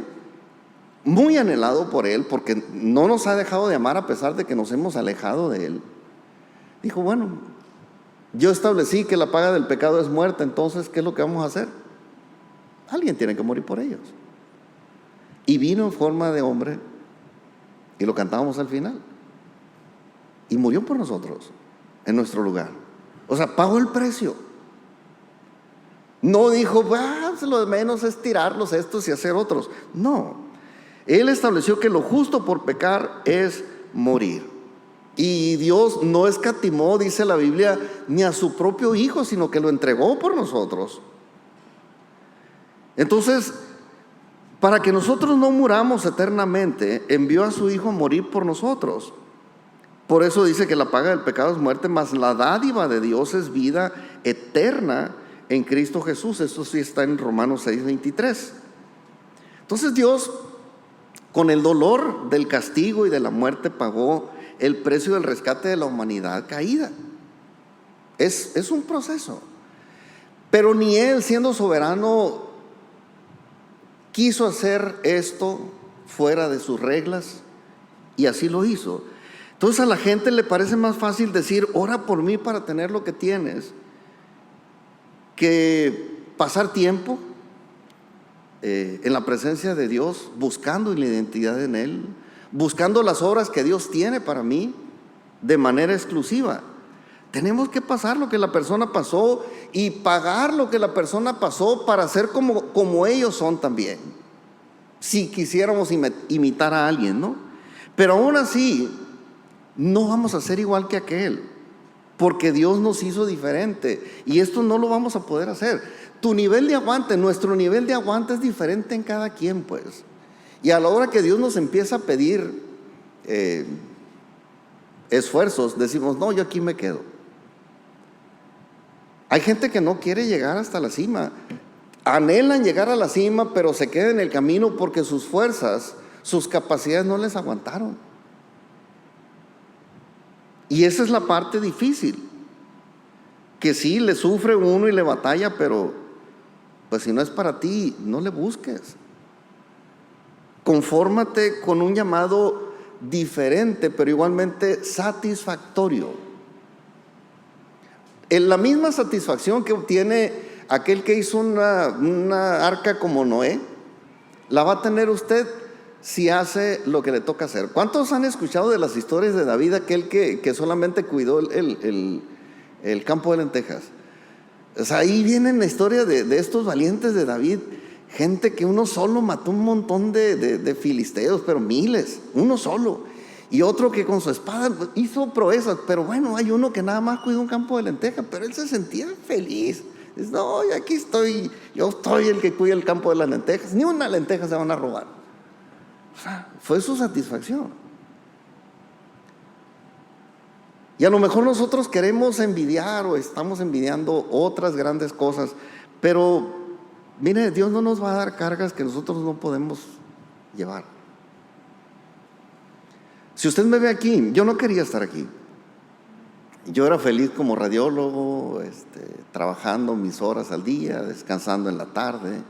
muy anhelado por Él, porque no nos ha dejado de amar a pesar de que nos hemos alejado de Él, dijo, bueno, yo establecí que la paga del pecado es muerte, entonces ¿qué es lo que vamos a hacer? Alguien tiene que morir por ellos. Y vino en forma de hombre, y lo cantábamos al final, y murió por nosotros, en nuestro lugar. O sea, pagó el precio. No dijo, lo de menos es tirarlos estos y hacer otros. No, Él estableció que lo justo por pecar es morir. Y Dios no escatimó, dice la Biblia, ni a su propio Hijo, sino que lo entregó por nosotros. Entonces, para que nosotros no muramos eternamente, envió a su Hijo a morir por nosotros. Por eso dice que la paga del pecado es muerte, mas la dádiva de Dios es vida eterna en Cristo Jesús. Esto sí está en Romanos 6:23. Entonces Dios, con el dolor del castigo y de la muerte, pagó el precio del rescate de la humanidad caída. Es un proceso. Pero ni Él, siendo soberano, quiso hacer esto fuera de sus reglas, y así lo hizo. Entonces a la gente le parece más fácil decir, ora por mí para tener lo que tienes, que pasar tiempo en la presencia de Dios, buscando la identidad en Él, buscando las obras que Dios tiene para mí de manera exclusiva. Tenemos que pasar lo que la persona pasó y pagar lo que la persona pasó para ser como ellos son también, si quisiéramos imitar a alguien, ¿no? Pero aún así no vamos a ser igual que aquel, porque Dios nos hizo diferente, y esto no lo vamos a poder hacer. Tu nivel de aguante, nuestro nivel de aguante es diferente en cada quien, pues. Y a la hora que Dios nos empieza a pedir esfuerzos, decimos, no, yo aquí me quedo. Hay gente que no quiere llegar hasta la cima, anhelan llegar a la cima, pero se quedan en el camino porque sus fuerzas, sus capacidades no les aguantaron. Y esa es la parte difícil, que sí, le sufre uno y le batalla, pero Pues si no es para ti, no le busques. Confórmate con un llamado diferente, pero igualmente satisfactorio. En la misma satisfacción que obtiene aquel que hizo una arca como Noé, la va a tener usted si hace lo que le toca hacer. ¿Cuántos han escuchado de las historias de David, aquel que solamente cuidó el campo de lentejas? O sea, ahí viene la historia de estos valientes de David, gente que uno solo mató un montón de filisteos, pero miles, uno solo. Y otro que con su espada hizo proezas, pero bueno, hay uno que nada más cuidó un campo de lentejas, pero él se sentía feliz. Dice, no, aquí estoy, yo soy el que cuida el campo de las lentejas, ni una lenteja se van a robar. O sea, fue su satisfacción. Y a lo mejor nosotros queremos envidiar o estamos envidiando otras grandes cosas, pero mire, Dios no nos va a dar cargas que nosotros no podemos llevar. Si usted me ve aquí, yo no quería estar aquí. Yo era feliz como radiólogo, trabajando mis horas al día, descansando en la tarde.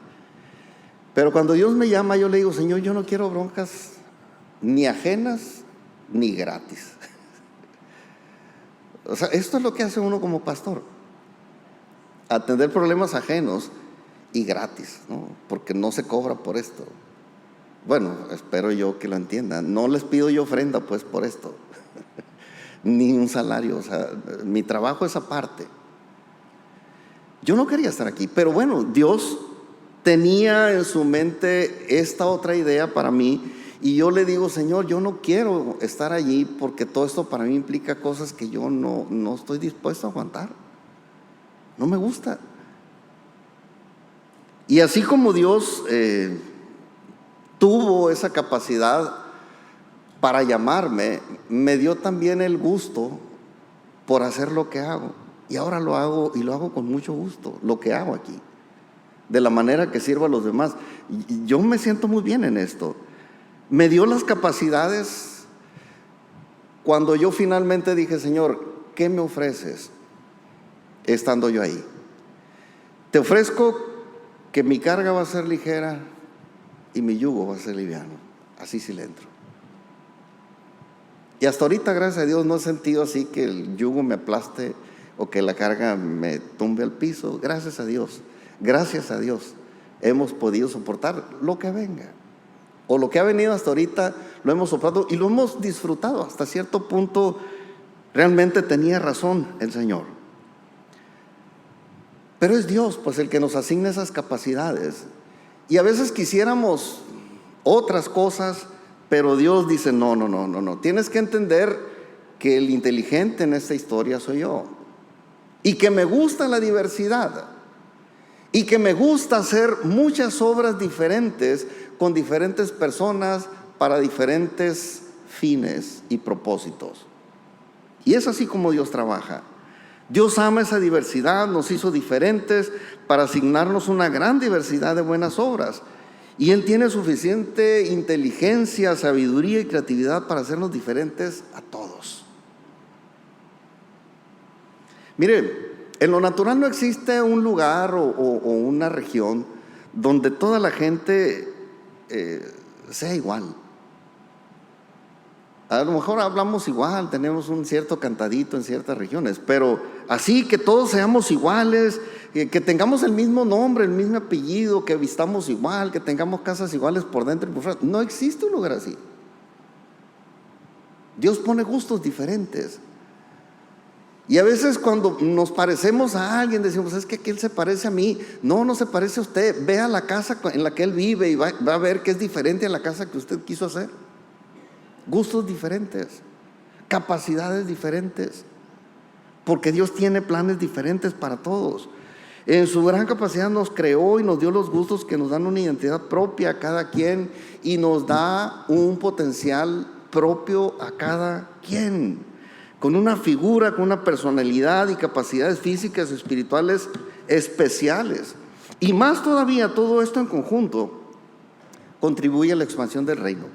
Pero cuando Dios me llama, yo le digo, Señor, yo no quiero broncas ni ajenas ni gratis. O sea, esto es lo que hace uno como pastor: atender problemas ajenos y gratis, ¿no? Porque no se cobra por esto. Bueno, espero yo que lo entiendan. No les pido yo ofrenda pues por esto, ni un salario. O sea, mi trabajo es aparte. Yo no quería estar aquí, pero bueno, Dios tenía en su mente esta otra idea para mí, y yo le digo, Señor, yo no quiero estar allí porque todo esto para mí implica cosas que yo no estoy dispuesto a aguantar. No me gusta. Y así como Dios tuvo esa capacidad para llamarme, me dio también el gusto por hacer lo que hago. Y ahora lo hago, y lo hago con mucho gusto, lo que hago aquí, de la manera que sirva a los demás. Y yo me siento muy bien en esto. Me dio las capacidades cuando yo finalmente dije, Señor, ¿qué me ofreces estando yo ahí? Te ofrezco que mi carga va a ser ligera y mi yugo va a ser liviano. Así sí le entro. Y hasta ahorita, gracias a Dios, no he sentido así que el yugo me aplaste o que la carga me tumbe al piso. Gracias a Dios hemos podido soportar lo que venga, o lo que ha venido hasta ahorita lo hemos soportado y lo hemos disfrutado. Hasta cierto punto realmente tenía razón el Señor, pero es Dios pues el que nos asigna esas capacidades. Y a veces quisiéramos otras cosas, pero Dios dice, no, tienes que entender que el inteligente en esta historia soy yo, y que me gusta la diversidad, y que me gusta hacer muchas obras diferentes con diferentes personas para diferentes fines y propósitos. Y es así como Dios trabaja. Dios ama esa diversidad, nos hizo diferentes para asignarnos una gran diversidad de buenas obras. Y Él tiene suficiente inteligencia, sabiduría y creatividad para hacernos diferentes a todos. Mire, en lo natural no existe un lugar o una región donde toda la gente sea igual. A lo mejor hablamos igual, tenemos un cierto cantadito en ciertas regiones, pero así que todos seamos iguales, que tengamos el mismo nombre, el mismo apellido, que vistamos igual, que tengamos casas iguales por dentro y por fuera, no existe un lugar así. Dios pone gustos diferentes. Y a veces cuando nos parecemos a alguien decimos, es que él se parece a mí. No se parece a usted. Vea la casa en la que él vive y va a ver que es diferente a la casa que usted quiso hacer. Gustos diferentes, capacidades diferentes, porque Dios tiene planes diferentes para todos. En su gran capacidad nos creó y nos dio los gustos que nos dan una identidad propia a cada quien, y nos da un potencial propio a cada quien, con una figura, con una personalidad y capacidades físicas y espirituales especiales. Y más todavía, todo esto en conjunto contribuye a la expansión del reino.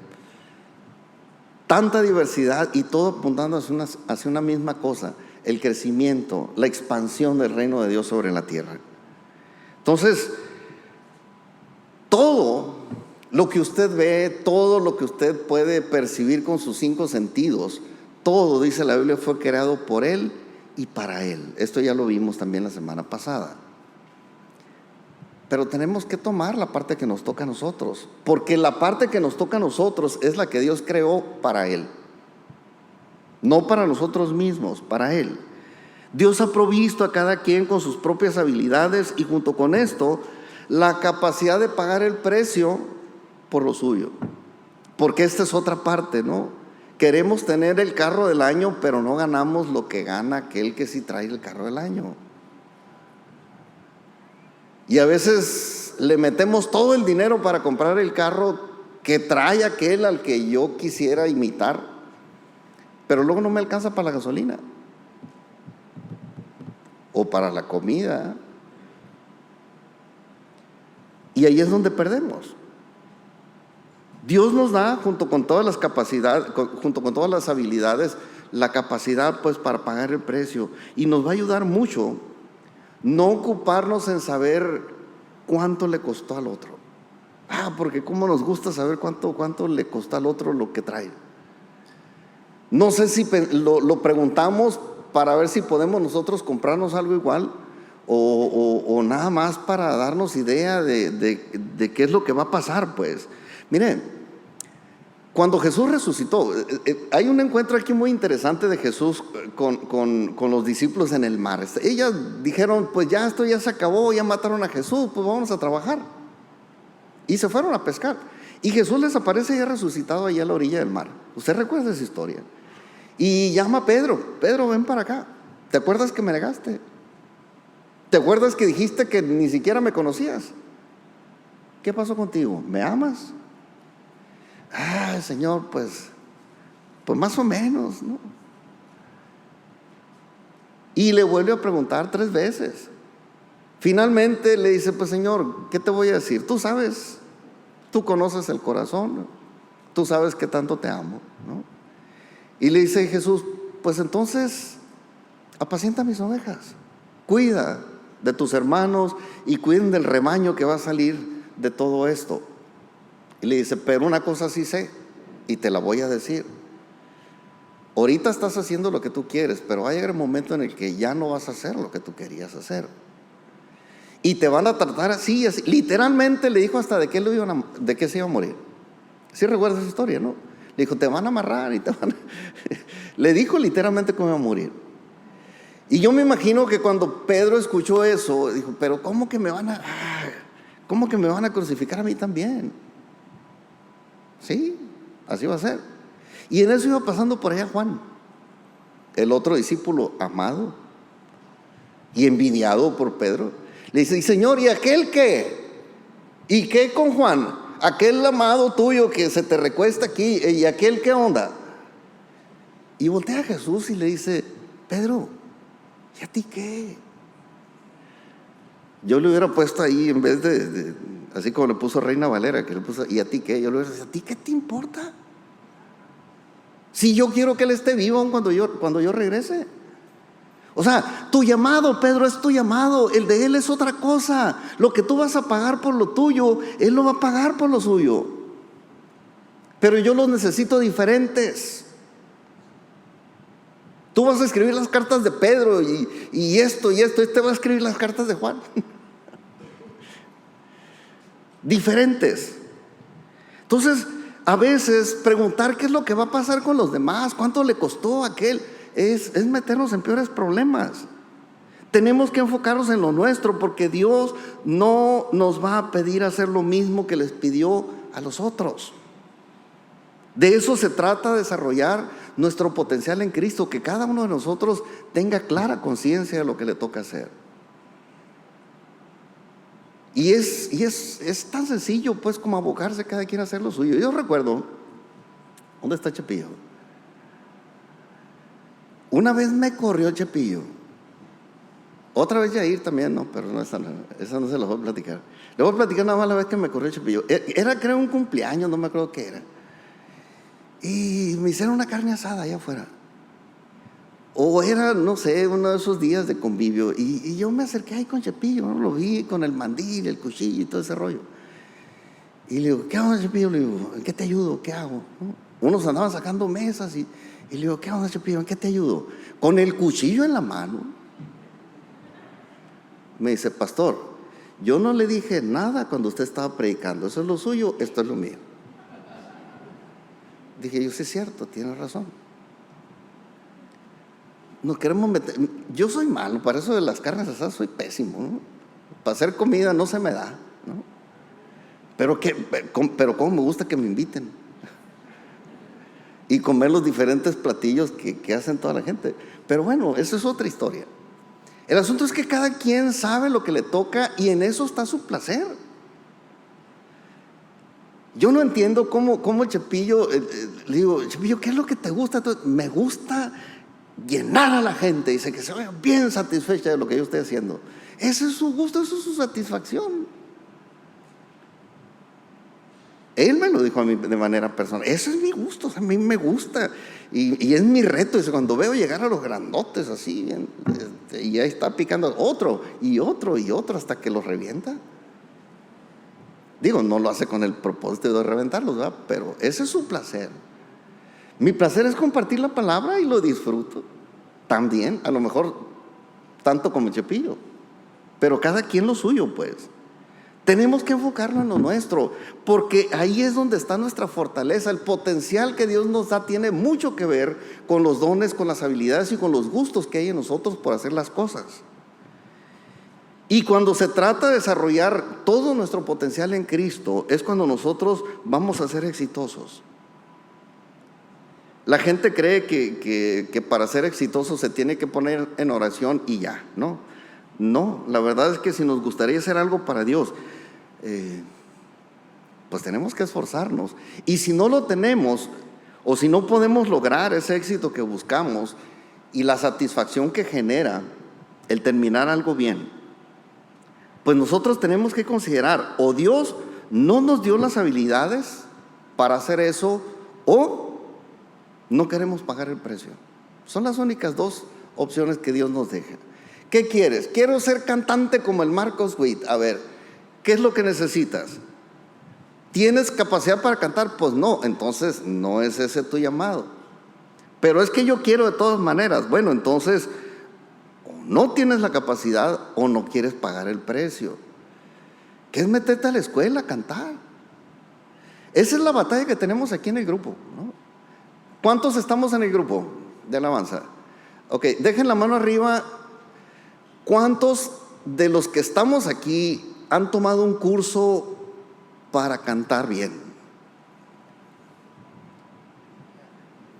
Tanta diversidad y todo apuntando hacia una misma cosa: el crecimiento, la expansión del reino de Dios sobre la tierra. Entonces, Todo lo que usted ve, todo lo que usted puede percibir con sus 5 sentidos, todo, dice la Biblia, fue creado por Él y para Él. Esto ya lo vimos también la semana pasada. Pero tenemos que tomar la parte que nos toca a nosotros, porque la parte que nos toca a nosotros es la que Dios creó para Él, no para nosotros mismos, para Él. Dios ha provisto a cada quien con sus propias habilidades y junto con esto, la capacidad de pagar el precio por lo suyo. Porque esta es otra parte, ¿no? Queremos tener el carro del año, pero no ganamos lo que gana aquel que sí trae el carro del año. Y a veces le metemos todo el dinero para comprar el carro que trae aquel al que yo quisiera imitar, pero luego no me alcanza para la gasolina o para la comida. Y ahí es donde perdemos. Dios nos da, junto con todas las capacidades, junto con todas las habilidades, la capacidad pues para pagar el precio. Y nos va a ayudar mucho no ocuparnos en saber cuánto le costó al otro. Porque cómo nos gusta saber cuánto le costó al otro lo que trae. No sé si lo preguntamos para ver si podemos nosotros comprarnos algo igual o nada más para darnos idea de qué es lo que va a pasar, pues. Miren, cuando Jesús resucitó, hay un encuentro aquí muy interesante de Jesús con los discípulos en el mar. Ellas dijeron, pues ya esto ya se acabó, ya mataron a Jesús, pues vamos a trabajar. Y se fueron a pescar. Y Jesús les aparece ya resucitado allá a la orilla del mar. ¿Usted recuerda esa historia? Y llama a Pedro: Pedro, ven para acá. ¿Te acuerdas que me negaste? ¿Te acuerdas que dijiste que ni siquiera me conocías? ¿Qué pasó contigo? ¿Me amas? Señor, pues más o menos, ¿no? Y le vuelve a preguntar 3 veces. Finalmente le dice: pues Señor, ¿qué te voy a decir? Tú sabes, tú conoces el corazón, ¿no? Tú sabes que tanto te amo, ¿no? Y le dice Jesús: pues entonces apacienta mis ovejas, cuida de tus hermanos y cuiden del rebaño que va a salir de todo esto. Y le dice: pero una cosa sí sé y te la voy a decir. Ahorita estás haciendo lo que tú quieres, pero va a llegar el momento en el que ya no vas a hacer lo que tú querías hacer. Y te van a tratar así, así. Literalmente le dijo hasta de qué se iba a morir. ¿Sí recuerdas esa historia, no? Le dijo: te van a amarrar y te van a... Le dijo literalmente cómo iba a morir. Y yo me imagino que cuando Pedro escuchó eso, dijo: pero ¿cómo que me van a crucificar a mí también? Sí, así va a ser. Y en eso iba pasando por allá Juan, el otro discípulo amado y envidiado por Pedro. Le dice: y Señor, ¿y aquel qué? ¿Y qué con Juan? Aquel amado tuyo que se te recuesta aquí, ¿y aquel qué onda? Y voltea a Jesús y le dice: Pedro, ¿y a ti qué? Yo le hubiera puesto ahí, en vez de así como le puso Reina Valera, que le puso: ¿y a ti qué? Yo le hubiera dicho: ¿a ti qué te importa? Si yo quiero que él esté vivo aun cuando yo regrese. O sea, tu llamado, Pedro, es tu llamado. El de él es otra cosa. Lo que tú vas a pagar por lo tuyo, él lo va a pagar por lo suyo. Pero yo los necesito diferentes. Tú vas a escribir las cartas de Pedro y esto, este va a escribir las cartas de Juan. Diferentes. Entonces, a veces preguntar qué es lo que va a pasar con los demás, cuánto le costó a aquel, es meternos en peores problemas. Tenemos que enfocarnos en lo nuestro, porque Dios no nos va a pedir hacer lo mismo que les pidió a los otros. De eso se trata, desarrollar nuestro potencial en Cristo, que cada uno de nosotros tenga clara conciencia de lo que le toca hacer. Y es tan sencillo pues como abocarse cada quien a hacer lo suyo. Yo recuerdo, ¿dónde está Chepillo? Una vez me corrió Chepillo. Otra vez Yair también, no, pero esa no se la voy a platicar. Le voy a platicar nada más la vez que me corrió Chepillo. Era creo un cumpleaños, no me acuerdo qué era. Y me hicieron una carne asada allá afuera. O era, no sé, uno de esos días de convivio. Y yo me acerqué ahí con Chepillo, ¿no? Lo vi con el mandil, el cuchillo y todo ese rollo. Y le digo, ¿qué onda, Chepillo? Le digo, ¿en qué te ayudo? ¿Qué hago? ¿No? Unos andaban sacando mesas y le digo, ¿qué onda, Chepillo? ¿En qué te ayudo? Con el cuchillo en la mano. Me dice, pastor, yo no le dije nada cuando usted estaba predicando. Eso es lo suyo, esto es lo mío. Dije yo, sí es cierto, tiene razón. Nos queremos meter. Yo soy malo, para eso de las carnes asadas soy pésimo, ¿no? Para hacer comida no se me da, ¿no? Pero cómo me gusta que me inviten y comer los diferentes platillos que hacen toda la gente. Pero bueno, eso es otra historia. El asunto es que cada quien sabe lo que le toca y en eso está su placer. Yo no entiendo cómo el Chepillo, le digo, Chepillo, ¿qué es lo que te gusta? Entonces, me gusta llenar a la gente, dice que se vaya bien satisfecha de lo que yo estoy haciendo. Ese es su gusto, eso es su satisfacción. Él me lo dijo a mí de manera personal. Ese es mi gusto, o sea, a mí me gusta y es mi reto. Dice, cuando veo llegar a los grandotes así, y ahí está picando otro y otro y otro hasta que los revienta. Digo, no lo hace con el propósito de reventarlos, ¿verdad? Pero ese es su placer. Mi placer es compartir la palabra y lo disfruto también, a lo mejor tanto como el Chepillo, pero cada quien lo suyo, pues. Tenemos que enfocarlo en lo nuestro, porque ahí es donde está nuestra fortaleza. El potencial que Dios nos da tiene mucho que ver con los dones, con las habilidades y con los gustos que hay en nosotros por hacer las cosas. Y cuando se trata de desarrollar todo nuestro potencial en Cristo, es cuando nosotros vamos a ser exitosos. La gente cree que para ser exitoso se tiene que poner en oración y ya, ¿no? No, la verdad es que si nos gustaría hacer algo para Dios, pues tenemos que esforzarnos. Y si no lo tenemos, o si no podemos lograr ese éxito que buscamos y la satisfacción que genera el terminar algo bien, pues nosotros tenemos que considerar, o Dios no nos dio las habilidades para hacer eso, o no queremos pagar el precio. Son las únicas dos opciones que Dios nos deja. ¿Qué quieres? Quiero ser cantante como el Marcos Witt. A ver, ¿qué es lo que necesitas? ¿Tienes capacidad para cantar? Pues no, entonces no es ese tu llamado. Pero es que yo quiero de todas maneras. Bueno, entonces o no tienes la capacidad o no quieres pagar el precio. ¿Qué es meterte a la escuela a cantar? Esa es la batalla que tenemos aquí en el grupo, ¿no? ¿Cuántos estamos en el grupo de alabanza? Ok, dejen la mano arriba. ¿Cuántos de los que estamos aquí han tomado un curso para cantar bien?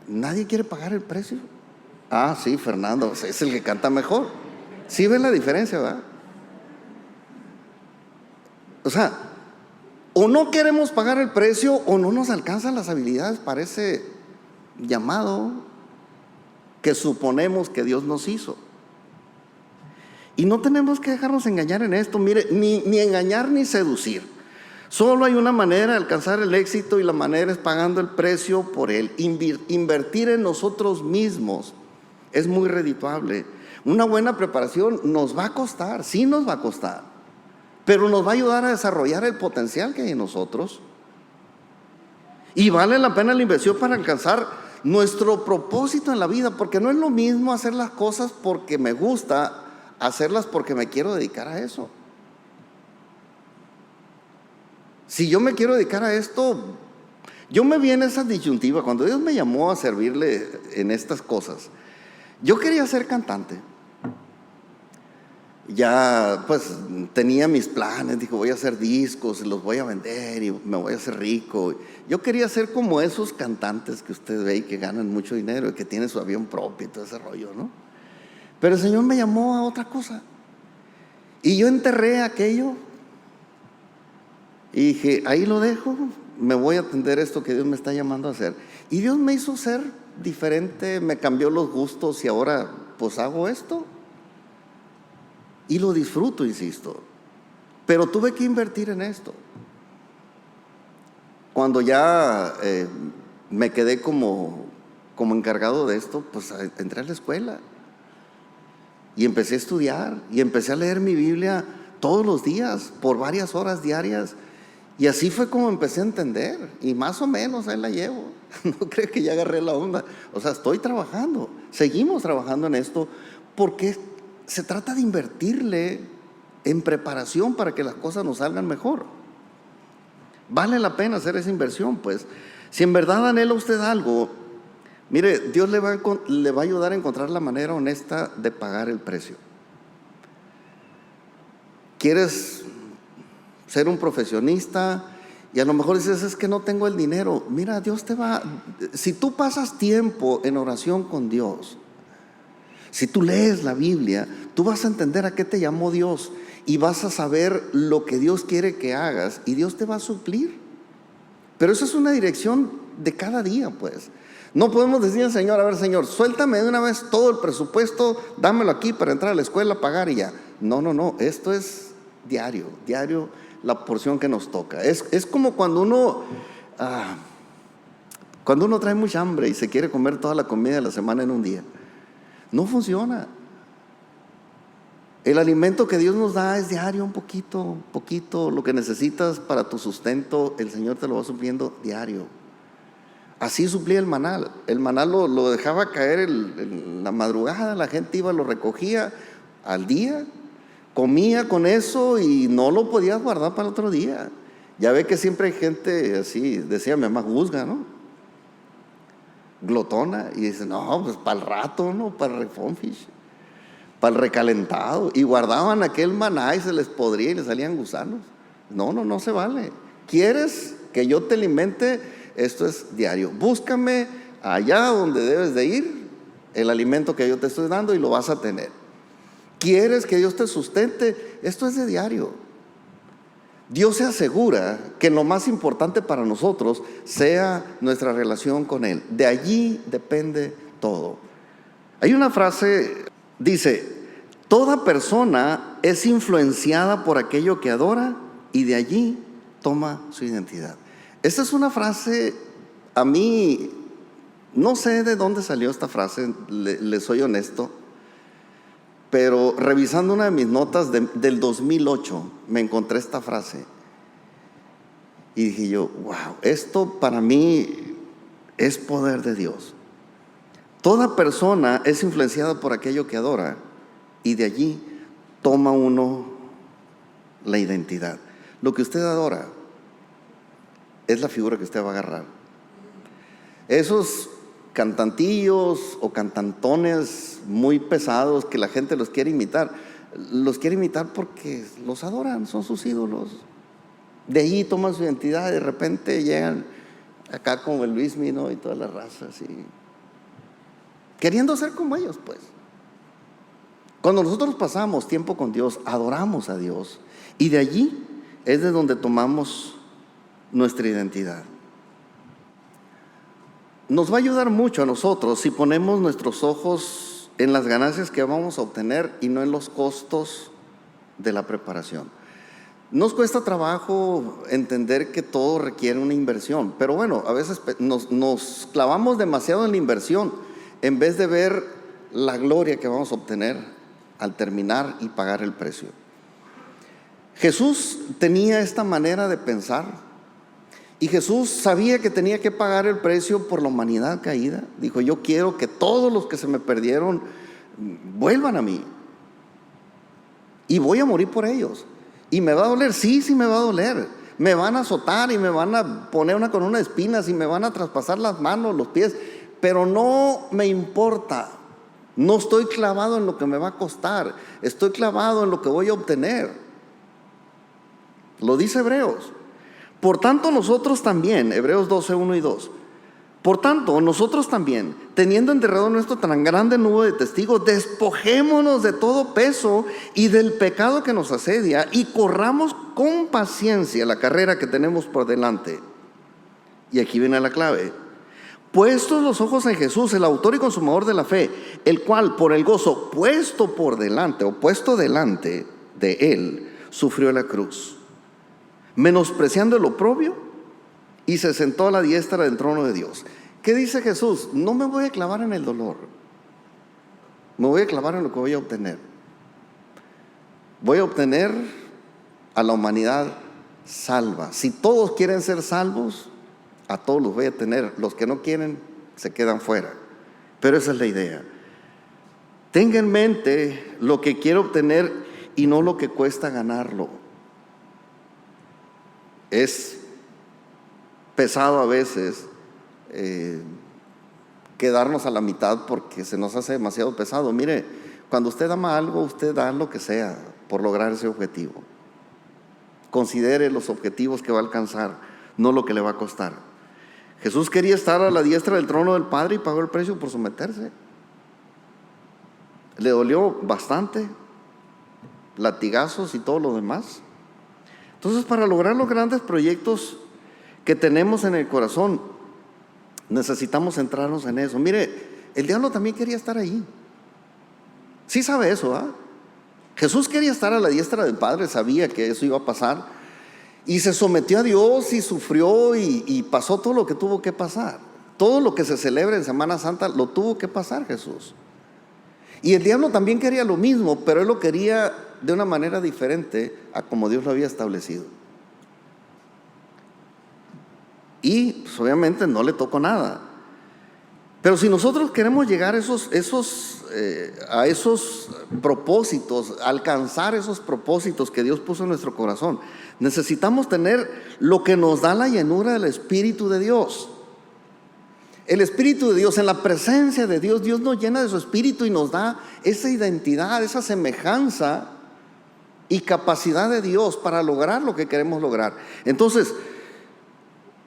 ¿Nadie quiere pagar el precio? Ah, sí, Fernando, es el que canta mejor. ¿Sí ven la diferencia, verdad? O sea, o no queremos pagar el precio o no nos alcanzan las habilidades para ese llamado que suponemos que Dios nos hizo. Y no tenemos que dejarnos engañar en esto. Mire, ni engañar ni seducir. Solo hay una manera de alcanzar el éxito y la manera es pagando el precio por él. Invertir en nosotros mismos es muy redituable. Una buena preparación nos va a costar, sí nos va a costar, pero nos va a ayudar a desarrollar el potencial que hay en nosotros. Y vale la pena la inversión para alcanzar nuestro propósito en la vida, porque no es lo mismo hacer las cosas porque me gusta, hacerlas porque me quiero dedicar a eso. Si yo me quiero dedicar a esto, yo me vi en esa disyuntiva cuando Dios me llamó a servirle en estas cosas. Yo quería ser cantante. Ya pues tenía mis planes, dijo, voy a hacer discos, los voy a vender y me voy a hacer rico. Yo quería ser como esos cantantes que usted ve y que ganan mucho dinero y que tienen su avión propio y todo ese rollo, ¿no? Pero el Señor me llamó a otra cosa y yo enterré aquello y dije, ahí lo dejo, me voy a atender esto que Dios me está llamando a hacer. Y Dios me hizo ser diferente, me cambió los gustos y ahora pues hago esto y lo disfruto, insisto. Pero tuve que invertir en esto. Cuando ya me quedé como encargado de esto, pues entré a la escuela y empecé a estudiar y empecé a leer mi Biblia todos los días por varias horas diarias Y así fue como empecé a entender, y más o menos ahí la llevo. No creo que ya agarré la onda. O sea, estoy trabajando, seguimos trabajando en esto, porque se trata de invertirle en preparación para que las cosas nos salgan mejor. Vale la pena hacer esa inversión, pues. Si en verdad anhela usted algo, mire, Dios le va a ayudar a encontrar la manera honesta de pagar el precio. ¿Quieres ser un profesionista? Y a lo mejor dices, es que no tengo el dinero. Mira, Dios te va, si tú pasas tiempo en oración con Dios, si tú lees la Biblia, tú vas a entender a qué te llamó Dios y vas a saber lo que Dios quiere que hagas, y Dios te va a suplir. Pero eso es una dirección de cada día, pues. No podemos decir al Señor, a ver, Señor, suéltame de una vez todo el presupuesto, dámelo aquí para entrar a la escuela, pagar y ya. No, esto es diario la porción que nos toca. Es como cuando uno trae mucha hambre y se quiere comer toda la comida de la semana en un día. No funciona. El alimento que Dios nos da es diario, un poquito. Lo que necesitas para tu sustento, el Señor te lo va supliendo diario. Así suplía el maná. El maná lo dejaba caer en la madrugada, la gente iba, lo recogía al día, comía con eso y no lo podías guardar para el otro día. Ya ve que siempre hay gente así, decía mi mamá, juzga, ¿no? Glotona, y dice, no, pues para el rato, ¿no? Para el refonfish, para el recalentado, y guardaban aquel maná y se les podría y les salían gusanos. No se vale. ¿Quieres que yo te alimente? Esto es diario. Búscame allá donde debes de ir el alimento que yo te estoy dando y lo vas a tener. ¿Quieres que Dios te sustente? Esto es de diario. Dios se asegura que lo más importante para nosotros sea nuestra relación con Él. De allí depende todo. Hay una frase, dice, toda persona es influenciada por aquello que adora y de allí toma su identidad. Esta es una frase, a mí, no sé de dónde salió esta frase, le soy honesto, pero revisando una de mis notas del 2008, me encontré esta frase y dije yo, wow, esto para mí es poder de Dios. Toda persona es influenciada por aquello que adora y de allí toma uno la identidad. Lo que usted adora es la figura que usted va a agarrar. Esos cantantillos o cantantones muy pesados que la gente los quiere imitar porque los adoran, son sus ídolos. De ahí toman su identidad y de repente llegan acá como el Luis Mino y todas las razas y queriendo ser como ellos, pues. Cuando nosotros pasamos tiempo con Dios, adoramos a Dios y de allí es de donde tomamos nuestra identidad. Nos va a ayudar mucho a nosotros si ponemos nuestros ojos en las ganancias que vamos a obtener y no en los costos de la preparación. Nos cuesta trabajo entender que todo requiere una inversión, pero bueno, a veces nos clavamos demasiado en la inversión en vez de ver la gloria que vamos a obtener al terminar y pagar el precio. Jesús tenía esta manera de pensar. Y Jesús sabía que tenía que pagar el precio por la humanidad caída. Dijo, yo quiero que todos los que se me perdieron vuelvan a mí. Y voy a morir por ellos. ¿Y me va a doler? Sí me va a doler. Me van a azotar y me van a poner una corona de espinas y me van a traspasar las manos, los pies. Pero no me importa. No estoy clavado en lo que me va a costar. Estoy clavado en lo que voy a obtener. Lo dice Hebreos. Por tanto nosotros también, Hebreos 12, 1 y 2, por tanto nosotros también, teniendo en derredor nuestro tan grande nube de testigos, despojémonos de todo peso y del pecado que nos asedia y corramos con paciencia la carrera que tenemos por delante. Y aquí viene la clave. Puestos los ojos en Jesús, el autor y consumador de la fe, el cual por el gozo puesto por delante o puesto delante de él, sufrió la cruz, menospreciando el oprobio, y se sentó a la diestra del trono de Dios. ¿Qué dice Jesús? No me voy a clavar en el dolor, me voy a clavar en lo que voy a obtener. Voy a obtener a la humanidad salva. Si todos quieren ser salvos, a todos los voy a tener. Los que no quieren se quedan fuera. Pero esa es la idea. Tenga en mente lo que quiere obtener y no lo que cuesta ganarlo. Es pesado a veces quedarnos a la mitad porque se nos hace demasiado pesado. Mire, cuando usted ama algo, usted da lo que sea por lograr ese objetivo. Considere los objetivos que va a alcanzar, no lo que le va a costar. Jesús quería estar a la diestra del trono del Padre y pagó el precio por someterse. Le dolió bastante, latigazos y todo lo demás. Entonces, para lograr los grandes proyectos que tenemos en el corazón, necesitamos centrarnos en eso. Mire, el diablo también quería estar ahí. Sí sabe eso, ¿ah? Jesús quería estar a la diestra del Padre, sabía que eso iba a pasar, y se sometió a Dios y sufrió y pasó todo lo que tuvo que pasar. Todo lo que se celebra en Semana Santa lo tuvo que pasar Jesús. Y el diablo también quería lo mismo, pero él lo quería de una manera diferente a como Dios lo había establecido. Y pues, obviamente no le tocó nada. Pero si nosotros queremos llegar a esos propósitos, alcanzar esos propósitos que Dios puso en nuestro corazón, necesitamos tener lo que nos da la llenura del Espíritu de Dios. El Espíritu de Dios, en la presencia de Dios, Dios nos llena de su Espíritu y nos da esa identidad, esa semejanza y capacidad de Dios para lograr lo que queremos lograr. Entonces,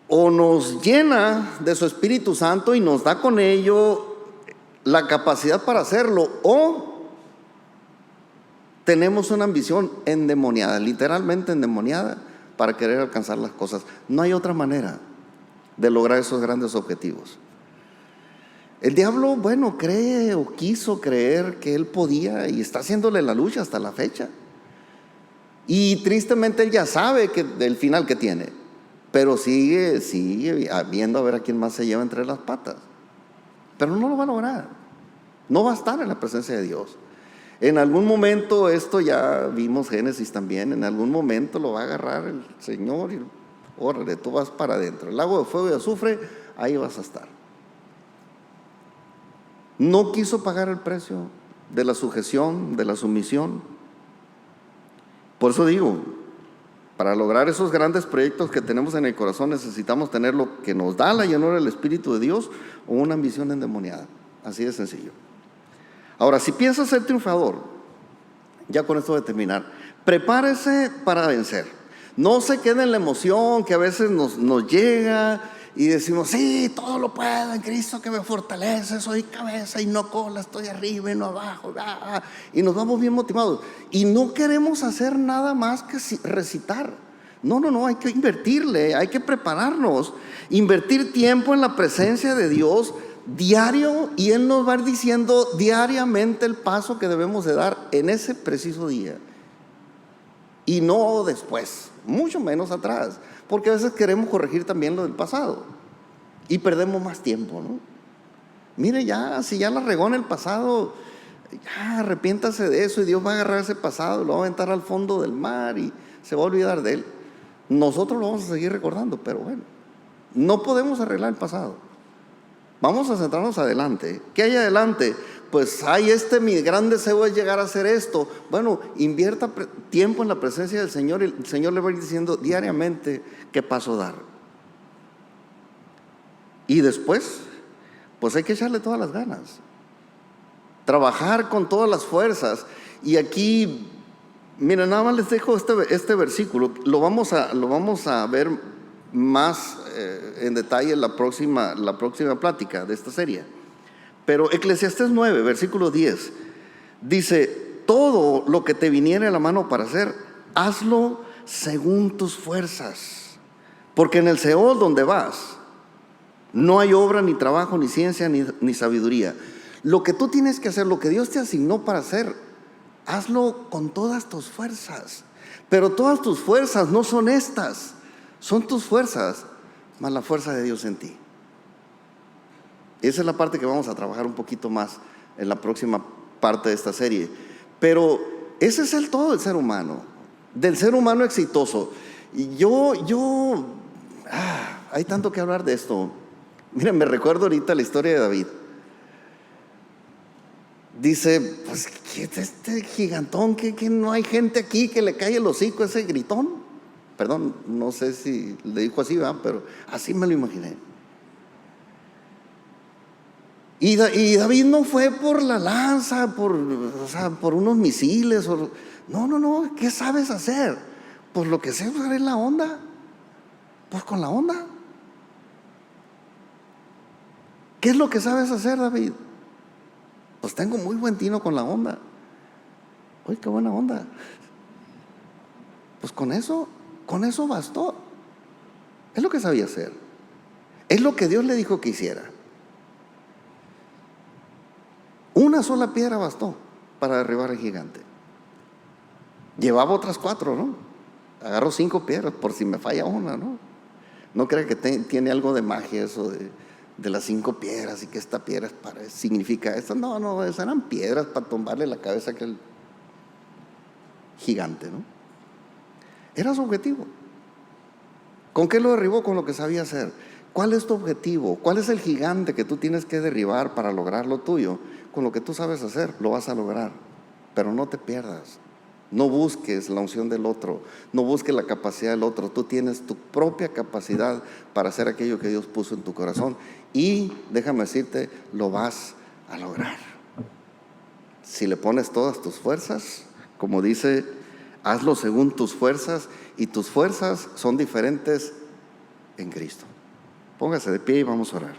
o nos llena de su Espíritu Santo y nos da con ello la capacidad para hacerlo, o tenemos una ambición endemoniada, literalmente endemoniada, para querer alcanzar las cosas. No hay otra manera de lograr esos grandes objetivos. El diablo, bueno, cree o quiso creer que él podía y está haciéndole la lucha hasta la fecha. Y tristemente él ya sabe el final que tiene, pero sigue viendo a ver a quién más se lleva entre las patas. Pero no lo va a lograr, no va a estar en la presencia de Dios. En algún momento, esto ya vimos Génesis también, en algún momento lo va a agarrar el Señor y órale, tú vas para adentro, el lago de fuego y azufre, ahí vas a estar. No quiso pagar el precio de la sujeción, de la sumisión. Por eso digo, para lograr esos grandes proyectos que tenemos en el corazón, necesitamos tener lo que nos da la llenura del Espíritu de Dios o una ambición endemoniada. Así de sencillo. Ahora, si piensas ser triunfador, ya con esto voy a terminar, prepárese para vencer. No se quede en la emoción que a veces nos llega y decimos, sí, todo lo puedo en Cristo que me fortalece, soy cabeza y no cola, estoy arriba y no abajo, y nos vamos bien motivados. Y no queremos hacer nada más que recitar. No, hay que invertirle, hay que prepararnos, invertir tiempo en la presencia de Dios diario, y Él nos va a ir diciendo diariamente el paso que debemos de dar en ese preciso día. Y no después, mucho menos atrás, porque a veces queremos corregir también lo del pasado y perdemos más tiempo, ¿no? Mire, si ya la regó en el pasado, ya arrepiéntase de eso y Dios va a agarrar ese pasado, lo va a aventar al fondo del mar y se va a olvidar de él. Nosotros lo vamos a seguir recordando, pero bueno, no podemos arreglar el pasado. Vamos a centrarnos adelante. ¿Qué hay adelante? Pues mi gran deseo es llegar a hacer esto. Bueno, invierta tiempo en la presencia del Señor y el Señor le va a ir diciendo diariamente qué paso dar. Y después, pues hay que echarle todas las ganas, trabajar con todas las fuerzas. Y aquí, miren, nada más les dejo este versículo. Lo vamos a ver más en detalle en la próxima plática de esta serie. Pero Eclesiastés 9, versículo 10, dice: todo lo que te viniere a la mano para hacer, hazlo según tus fuerzas, porque en el Seol donde vas no hay obra, ni trabajo, ni ciencia, ni sabiduría. Lo que tú tienes que hacer, lo que Dios te asignó para hacer, hazlo con todas tus fuerzas. Pero todas tus fuerzas no son estas, son tus fuerzas más la fuerza de Dios en ti. Esa es la parte que vamos a trabajar un poquito más en la próxima parte de esta serie. Pero ese es el todo del ser humano exitoso. Y hay tanto que hablar de esto. Miren, me recuerdo ahorita la historia de David. Dice, pues, ¿qué es este gigantón? ¿Que no hay gente aquí que le cae el hocico a ese gritón? Perdón, no sé si le dijo así, ¿verdad? Pero así me lo imaginé. Y David no fue por la lanza, por unos misiles. No. ¿Qué sabes hacer? Pues lo que sé usar es la onda. Pues con la onda. ¿Qué es lo que sabes hacer, David? Pues tengo muy buen tino con la onda. Uy, qué buena onda. Pues con eso bastó. Es lo que sabía hacer. Es lo que Dios le dijo que hiciera. Una sola piedra bastó para derribar al gigante. Llevaba otras 4, ¿no? Agarró 5 piedras por si me falla una, ¿no? No crea que tiene algo de magia eso de las 5 piedras y que esta piedra significa esto. No, esas eran piedras para tumbarle la cabeza a aquel gigante, ¿no? Era su objetivo. ¿Con qué lo derribó? Con lo que sabía hacer. ¿Cuál es tu objetivo? ¿Cuál es el gigante que tú tienes que derribar para lograr lo tuyo? Con lo que tú sabes hacer, lo vas a lograr. Pero no te pierdas. No busques la unción del otro. No busques la capacidad del otro. Tú tienes tu propia capacidad para hacer aquello que Dios puso en tu corazón. Y déjame decirte, lo vas a lograr. Si le pones todas tus fuerzas, como dice, hazlo según tus fuerzas. Y tus fuerzas son diferentes en Cristo. Póngase de pie y vamos a orar.